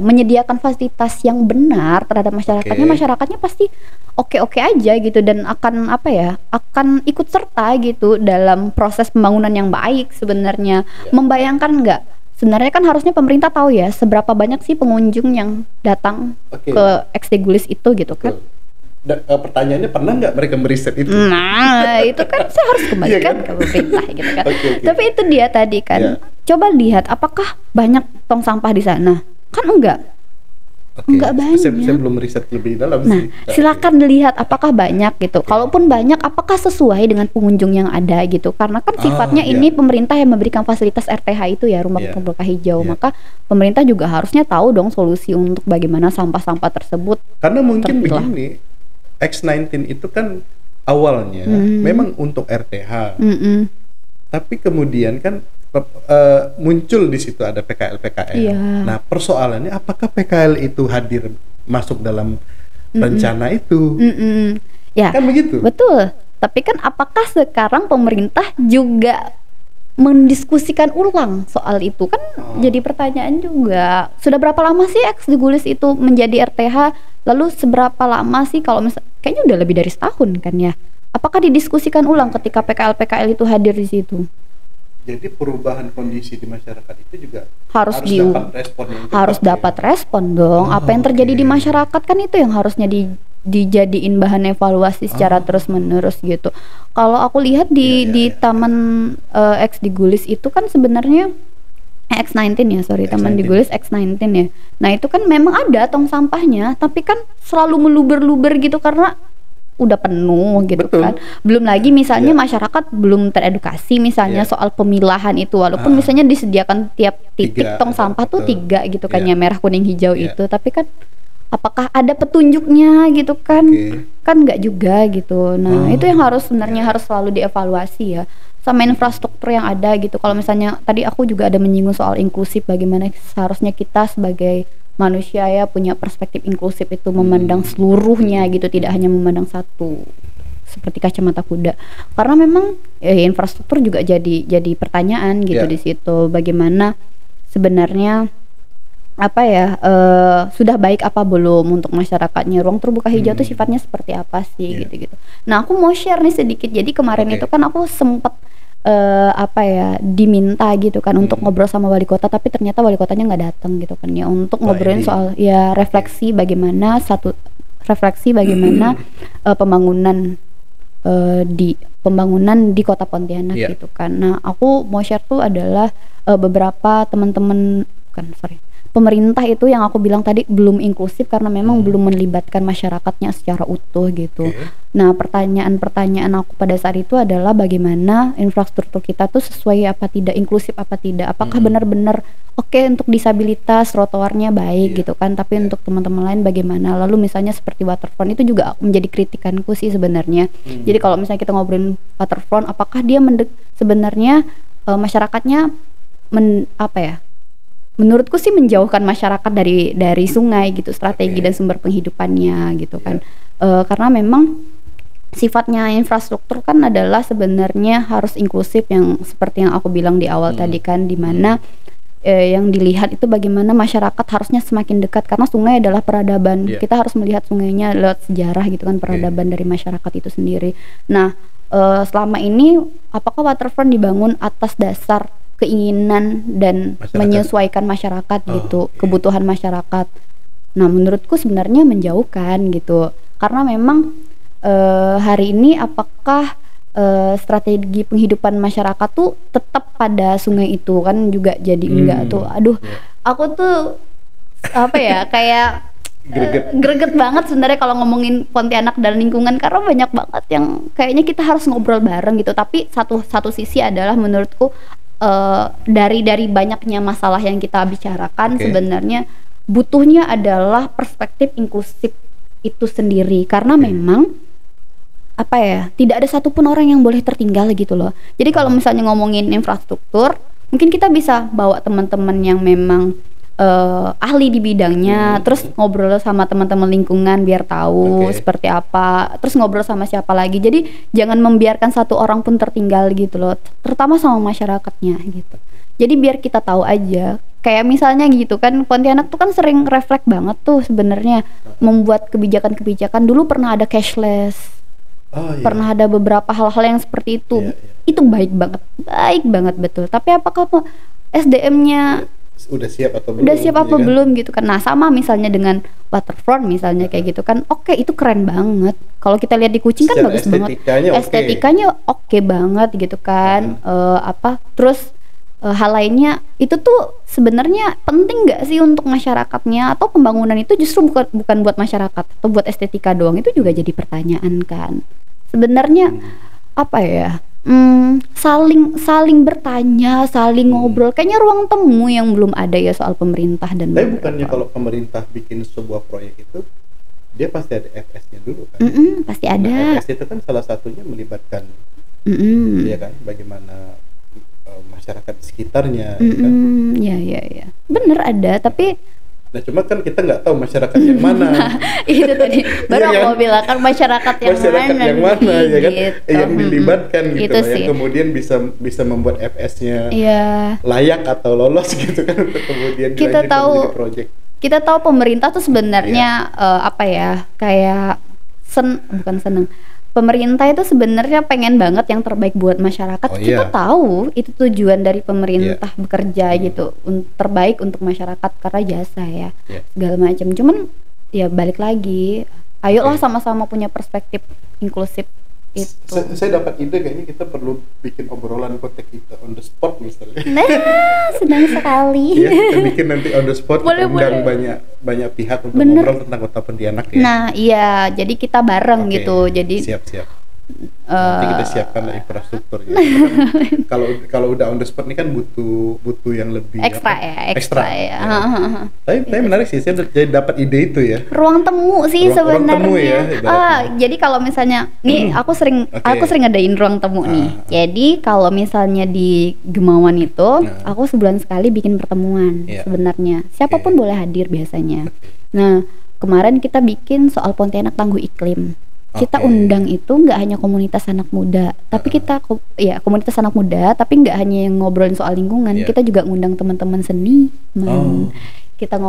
menyediakan fasilitas yang benar terhadap masyarakatnya, masyarakatnya pasti oke aja gitu, dan akan ikut serta gitu dalam proses pembangunan yang baik sebenarnya. Membayangkan nggak? Sebenarnya kan harusnya pemerintah tahu ya seberapa banyak sih pengunjung yang datang ke XD Gulis itu gitu kan. Pertanyaannya, pernah nggak mereka meriset itu? Nah, itu kan saya harus kembalikan ke pemerintah gitu kan. Tapi itu dia tadi kan. Coba lihat apakah banyak tong sampah di sana? Kan enggak. Enggak banyak. Saya belum riset lebih dalam sih. Silakan dilihat apakah banyak gitu. Kalaupun banyak, apakah sesuai dengan pengunjung yang ada gitu. Karena kan sifatnya ini pemerintah yang memberikan fasilitas RTH itu ya, rumah terbuka hijau. Maka pemerintah juga harusnya tahu dong solusi untuk bagaimana sampah-sampah tersebut. Karena mungkin begini, X19 itu kan awalnya memang untuk RTH. Tapi kemudian kan muncul di situ ada PKL. Nah, persoalannya apakah PKL itu hadir masuk dalam rencana itu? Ya, kan begitu. Betul. Tapi kan apakah sekarang pemerintah juga mendiskusikan ulang soal itu kan? Jadi pertanyaan juga. Sudah berapa lama sih XD Gulis itu menjadi RTH? Lalu seberapa lama sih kalau kayaknya udah lebih dari setahun kan ya? Apakah didiskusikan ulang ketika PKL itu hadir di situ? Jadi perubahan kondisi di masyarakat itu juga harus dapat respon dong. Apa yang terjadi di masyarakat kan itu yang harusnya dijadiin bahan evaluasi secara terus menerus gitu. Kalau aku lihat di Taman XD Gulis itu kan sebenarnya X19 ya, Taman di Gulis X19 ya. Nah itu kan memang ada tong sampahnya, tapi kan selalu meluber-luber gitu karena udah penuh gitu. Betul. Kan. Belum lagi misalnya masyarakat belum teredukasi misalnya soal pemilahan itu, walaupun misalnya disediakan tiap titik tong sampah tuh 3 gitu kan ya, merah kuning hijau itu, tapi kan apakah ada petunjuknya gitu kan? Kan nggak juga gitu. Nah itu yang sebenarnya harus selalu dievaluasi ya, sama infrastruktur yang ada gitu. Kalau misalnya tadi aku juga ada menyinggung soal inklusif, bagaimana seharusnya kita sebagai manusia ya punya perspektif inklusif itu, memandang seluruhnya gitu, tidak hanya memandang satu seperti kacamata kuda. Karena memang infrastruktur juga jadi pertanyaan gitu di situ, bagaimana sebenarnya sudah baik apa belum untuk masyarakatnya, ruang terbuka hijau itu sifatnya seperti apa sih gitu. Nah aku mau share nih sedikit. Jadi kemarin itu kan aku sempat diminta gitu kan untuk ngobrol sama wali kota, tapi ternyata wali kotanya nggak datang gitu kan ya, untuk ngobrolin soal refleksi bagaimana pembangunan di Kota Pontianak gitu kan. Nah aku mau share tuh adalah beberapa pemerintah itu yang aku bilang tadi belum inklusif karena memang belum melibatkan masyarakatnya secara utuh gitu. Nah, pertanyaan-pertanyaan aku pada saat itu adalah bagaimana infrastruktur kita tuh sesuai apa tidak, inklusif apa tidak. Apakah benar-benar oke untuk disabilitas, trotoarnya baik gitu kan, tapi untuk teman-teman lain bagaimana? Lalu misalnya seperti waterfront itu juga menjadi kritikanku sih sebenarnya. Jadi kalau misalnya kita ngobrolin waterfront, apakah dia sebenarnya masyarakatnya menurutku sih menjauhkan masyarakat dari sungai gitu, strategi dan sumber penghidupannya gitu kan. Karena memang sifatnya infrastruktur kan adalah sebenarnya harus inklusif, yang seperti yang aku bilang di awal tadi kan, dimana yang dilihat itu bagaimana masyarakat harusnya semakin dekat, karena sungai adalah peradaban. Kita harus melihat sungainya lewat sejarah gitu kan, peradaban dari masyarakat itu sendiri. Nah, selama ini apakah waterfront dibangun atas dasar keinginan dan menyesuaikan masyarakat gitu, kebutuhan masyarakat? Nah, menurutku sebenarnya menjauhkan gitu, karena memang hari ini apakah strategi penghidupan masyarakat tuh tetap pada sungai itu kan juga jadi enggak tuh. Aduh, aku tuh kayak greget banget sebenarnya kalau ngomongin Pontianak dan lingkungan, karena banyak banget yang kayaknya kita harus ngobrol bareng gitu. Tapi satu sisi adalah menurutku dari banyaknya masalah yang kita bicarakan, sebenarnya butuhnya adalah perspektif inklusif itu sendiri, karena memang tidak ada satupun orang yang boleh tertinggal gitu loh. Jadi kalau misalnya ngomongin infrastruktur, mungkin kita bisa bawa teman-teman yang memang ahli di bidangnya, terus ngobrol sama teman-teman lingkungan biar tahu seperti apa, terus ngobrol sama siapa lagi. Jadi jangan membiarkan satu orang pun tertinggal gitu loh, terutama sama masyarakatnya gitu. Jadi biar kita tahu aja, kayak misalnya gitu kan, Pontianak tuh kan sering refleks banget tuh sebenarnya membuat kebijakan-kebijakan. Dulu pernah ada cashless, pernah ada beberapa hal-hal yang seperti itu. Itu baik banget betul. Tapi apakah SDM-nya udah siap atau belum gitu kan. Nah, sama misalnya dengan waterfront misalnya kayak gitu kan, itu keren banget. Kalau kita lihat di Kucing kan bagus banget, estetikanya oke banget gitu kan. Terus hal lainnya itu tuh sebenarnya penting nggak sih untuk masyarakatnya, atau pembangunan itu justru bukan buat masyarakat atau buat estetika doang? Itu juga jadi pertanyaan kan sebenarnya. Saling bertanya, saling ngobrol. Kayaknya ruang temu yang belum ada ya soal pemerintah dan. Tapi bukannya kalau pemerintah bikin sebuah proyek itu dia pasti ada FS-nya dulu kan? Pasti ada. Nah, FS itu kan salah satunya melibatkan, ya kan, bagaimana masyarakat di sekitarnya. Kan? Ya. Bener ada, tapi. Nah, cuma kan kita nggak tahu masyarakat yang mana. Itu tadi baru aku mau bilang kan, masyarakat yang mana ya kan, yang dilibatkan gitu, yang kemudian bisa membuat FS-nya layak atau lolos gitu kan, untuk kemudian kita tahu proyek. Kita tahu pemerintah tuh sebenarnya bukan seneng. Pemerintah itu sebenarnya pengen banget yang terbaik buat masyarakat. Kita tahu itu tujuan dari pemerintah bekerja gitu, terbaik untuk masyarakat karena jasa segala macam. Cuman ya balik lagi, ayolah sama-sama punya perspektif inklusif itu. Saya dapat ide, kayaknya kita perlu bikin obrolan kota kita on the spot misalnya. Nah, senang sekali. Kita bikin nanti on the spot, undang banyak pihak untuk ngobrol tentang kota Pontianak ya. Nah, iya, jadi kita bareng gitu. Jadi siap. Nanti kita siapkan infrastruktur ya. Kalau udah on the spot ini kan butuh yang lebih ekstra ya. Tapi menarik sih, saya jadi dapat ide itu ya. Ruang temu sih sebenarnya. Jadi kalau misalnya nih aku sering ngadain ruang temu nih. Jadi kalau misalnya di Gemawan itu aku sebulan sekali bikin pertemuan sebenarnya. Siapapun boleh hadir biasanya. Nah, kemarin kita bikin soal Pontianak tangguh iklim. Kita undang itu nggak hanya komunitas anak muda, tapi komunitas anak muda, tapi nggak hanya yang ngobrolin soal lingkungan, kita juga ngundang teman-teman seni. Kita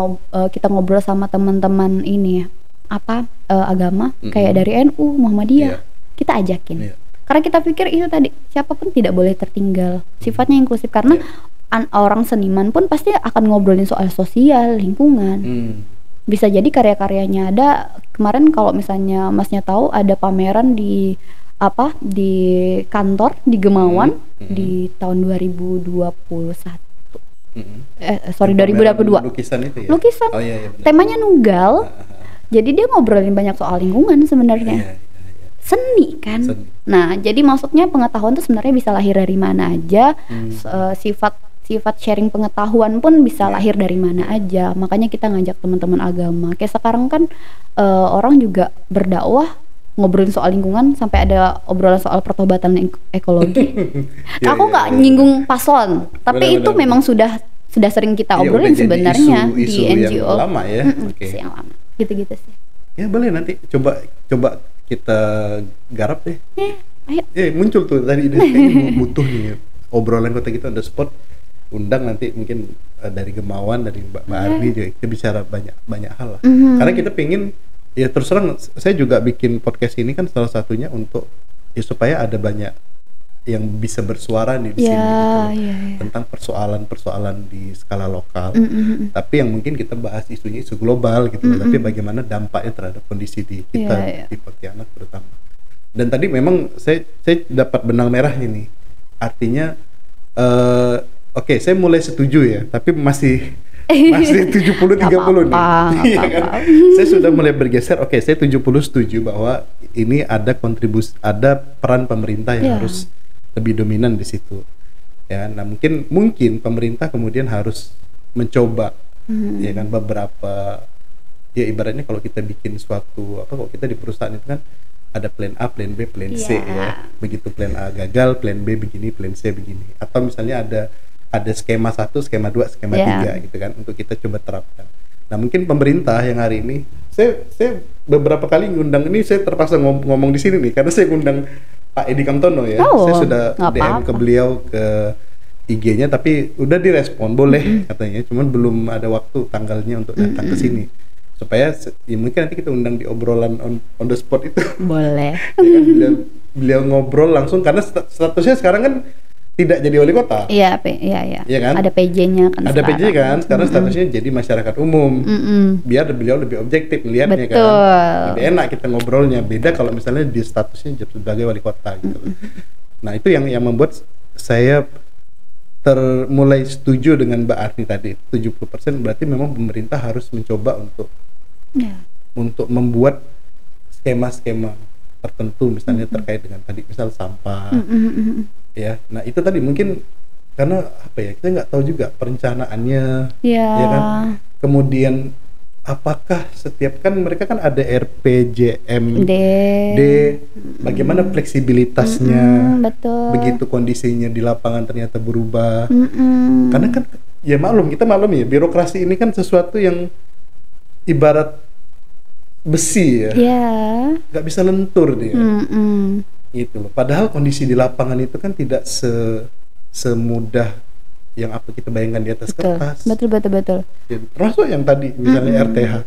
ngobrol sama teman-teman ini agama kayak dari NU, Muhammadiyah. Kita ajakin. Karena kita pikir itu tadi, siapapun tidak boleh tertinggal. Sifatnya inklusif, karena orang seniman pun pasti akan ngobrolin soal sosial, lingkungan. Bisa jadi karya-karyanya ada. Kemarin kalau misalnya Masnya tahu, ada pameran di kantor di Gemawan di tahun 2021. Sorry, 2022. Lukisan itu ya? Lukisan. Oh, iya, benar. Temanya Nunggal. Jadi dia ngobrolin banyak soal lingkungan sebenarnya. Iya. Seni kan. Seni. Nah, jadi maksudnya pengetahuan itu sebenarnya bisa lahir dari mana aja. Sifat sharing pengetahuan pun bisa lahir dari mana aja. Makanya kita ngajak teman-teman agama. Kayak sekarang kan orang juga berdakwah ngobrolin soal lingkungan, sampai ada obrolan soal pertobatan ekologi. Aku nggak nyinggung paslon, tapi itu memang sudah sering kita obrolin sebenarnya di NGO. Yang lama ya. Yang lama. Gitu-gitu sih. Ya boleh, nanti coba kita garap deh. Ayo. Muncul tuh tadi kayaknya butuh nih obrolan kota kita on the spot. Undang nanti mungkin dari Gemawan, dari Mbak Arni juga kita bicara banyak hal lah. Karena kita pengen, ya terus terang saya juga bikin podcast ini kan salah satunya untuk ya supaya ada banyak yang bisa bersuara nih di sini gitu, tentang persoalan di skala lokal. Tapi yang mungkin kita bahas isunya isu global gitu, tapi bagaimana dampaknya terhadap kondisi di kita di Pontianak terutama. Dan tadi memang saya dapat benang merahnya nih. Artinya oke, saya mulai setuju ya, tapi masih 70-30 nih. Kan? Saya sudah mulai bergeser. Oke, saya 70 setuju bahwa ini ada kontribusi, ada peran pemerintah yang harus lebih dominan di situ. Ya, nah mungkin pemerintah kemudian harus mencoba ya kan beberapa, ya ibaratnya kalau kita bikin suatu kalau kita di perusahaan itu kan ada plan A, plan B, plan C ya. Begitu plan A gagal, plan B begini, plan C begini. Atau misalnya ada skema 1, skema 2, skema 3 gitu kan, untuk kita coba terapkan. Nah mungkin pemerintah yang hari ini, saya beberapa kali ngundang ini, saya terpaksa ngomong di sini nih, karena saya ngundang Pak Edi Kamtono ya. Saya sudah DM ke beliau ke IG-nya, tapi udah direspon boleh katanya, cuman belum ada waktu tanggalnya untuk datang ke sini. Supaya ya mungkin nanti kita undang di obrolan on the spot itu. Boleh. Ya kan, beliau ngobrol langsung, karena statusnya sekarang kan tidak jadi wali kota. Iya kan? Ada PJ-nya kan. Ada PJ kan, sekarang statusnya jadi masyarakat umum. Biar beliau lebih objektif melihatnya kan. Lebih enak kita ngobrolnya. Beda kalau misalnya di statusnya sebagai wali kota gitu. Nah, itu yang membuat saya mulai setuju dengan Mbak Arni tadi. 70% berarti memang pemerintah harus mencoba untuk membuat skema-skema tertentu, misalnya terkait dengan tadi misal sampah. Ya, nah itu tadi mungkin karena apa ya, kita nggak tahu juga perencanaannya, ya kan. Kemudian apakah setiap kan mereka kan ada RPJMD, bagaimana fleksibilitasnya, begitu kondisinya di lapangan ternyata berubah. Karena kan ya kita maklum ya, birokrasi ini kan sesuatu yang ibarat besi ya, nggak bisa lentur dia. Gitu loh. Padahal kondisi di lapangan itu kan tidak semudah yang apa kita bayangkan di atas kertas. Betul. Ya, termasuk yang tadi misalnya RTH.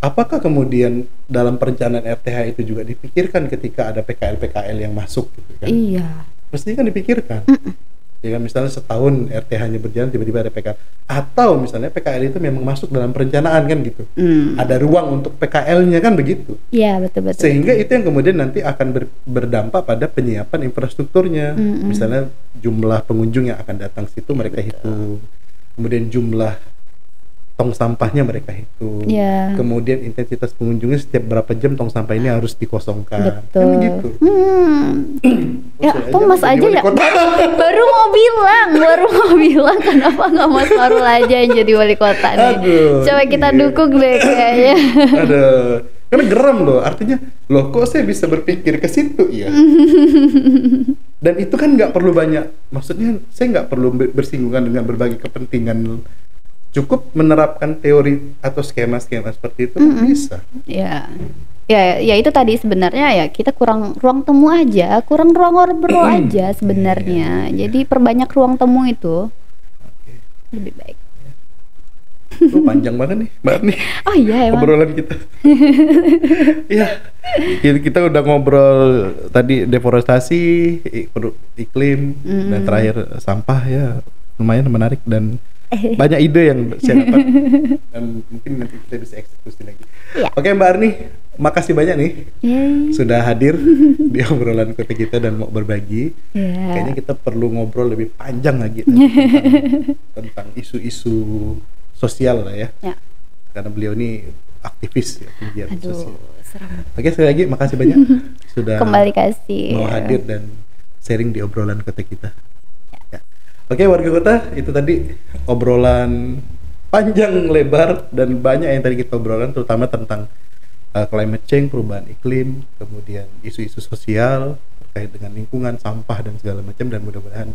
Apakah kemudian dalam perencanaan RTH itu juga dipikirkan ketika ada PKL yang masuk gitu kan? Iya. Mestinya kan dipikirkan. Ya kan, misalnya setahun RTH-nya berjalan tiba-tiba ada PKL, atau misalnya PKL itu memang masuk dalam perencanaan kan gitu. Ada ruang untuk PKL-nya kan begitu. Iya, betul. Sehingga itu yang kemudian nanti akan berdampak pada penyiapan infrastrukturnya. Misalnya jumlah pengunjung yang akan datang situ mereka hitung. Kemudian jumlah tong sampahnya mereka hitung. Kemudian intensitas pengunjungnya setiap berapa jam tong sampah ini harus dikosongkan. Betul. Kan gitu. Ya, Mas aja ya baru mau bilang kenapa nggak Mas Farul aja yang jadi wali kota nih. Coba kita dukung deh kayaknya. Karena geram loh, artinya loh kok saya bisa berpikir ke situ ya. Dan itu kan nggak perlu banyak, maksudnya saya nggak perlu bersinggungan dengan berbagai kepentingan. Cukup menerapkan teori atau skema-skema seperti itu bisa. Ya itu tadi sebenarnya ya kita kurang ruang temu aja, kurang ruang ngobrol aja sebenarnya. Jadi perbanyak ruang temu itu lebih baik. Panjang banget nih, Mbak Arni. Oh iya emang. Obrolan kita. Iya. Kita udah ngobrol tadi deforestasi, iklim, dan terakhir sampah ya. Lumayan menarik dan banyak ide yang saya dapat dan mungkin nanti kita bisa eksekusi lagi. Oke Mbak Arni, makasih banyak nih sudah hadir di obrolan kota kita dan mau berbagi. Kayaknya kita perlu ngobrol lebih panjang lagi tentang isu-isu sosial lah ya. Karena beliau ini aktivis ya, pegiat sosial. Oke, sekali lagi makasih banyak sudah kembali kasih mau hadir dan sharing di obrolan kota kita. Oke, warga kota, itu tadi obrolan panjang lebar dan banyak yang tadi kita obrolan, terutama tentang climate change, perubahan iklim, kemudian isu-isu sosial terkait dengan lingkungan, sampah dan segala macam, dan mudah-mudahan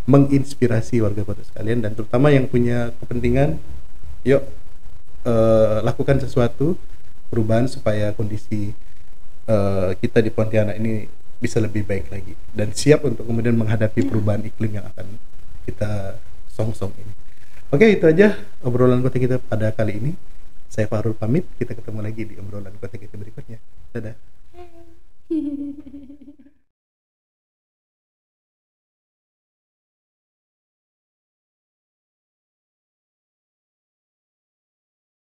menginspirasi warga kota sekalian, dan terutama yang punya kepentingan, yuk lakukan sesuatu perubahan supaya kondisi kita di Pontianak ini bisa lebih baik lagi dan siap untuk kemudian menghadapi perubahan iklim yang akan kita song-song ini. Oke, itu aja obrolan kota kita pada kali ini. Saya Farul pamit, kita ketemu lagi di obrolan kota kita berikutnya. Dadah.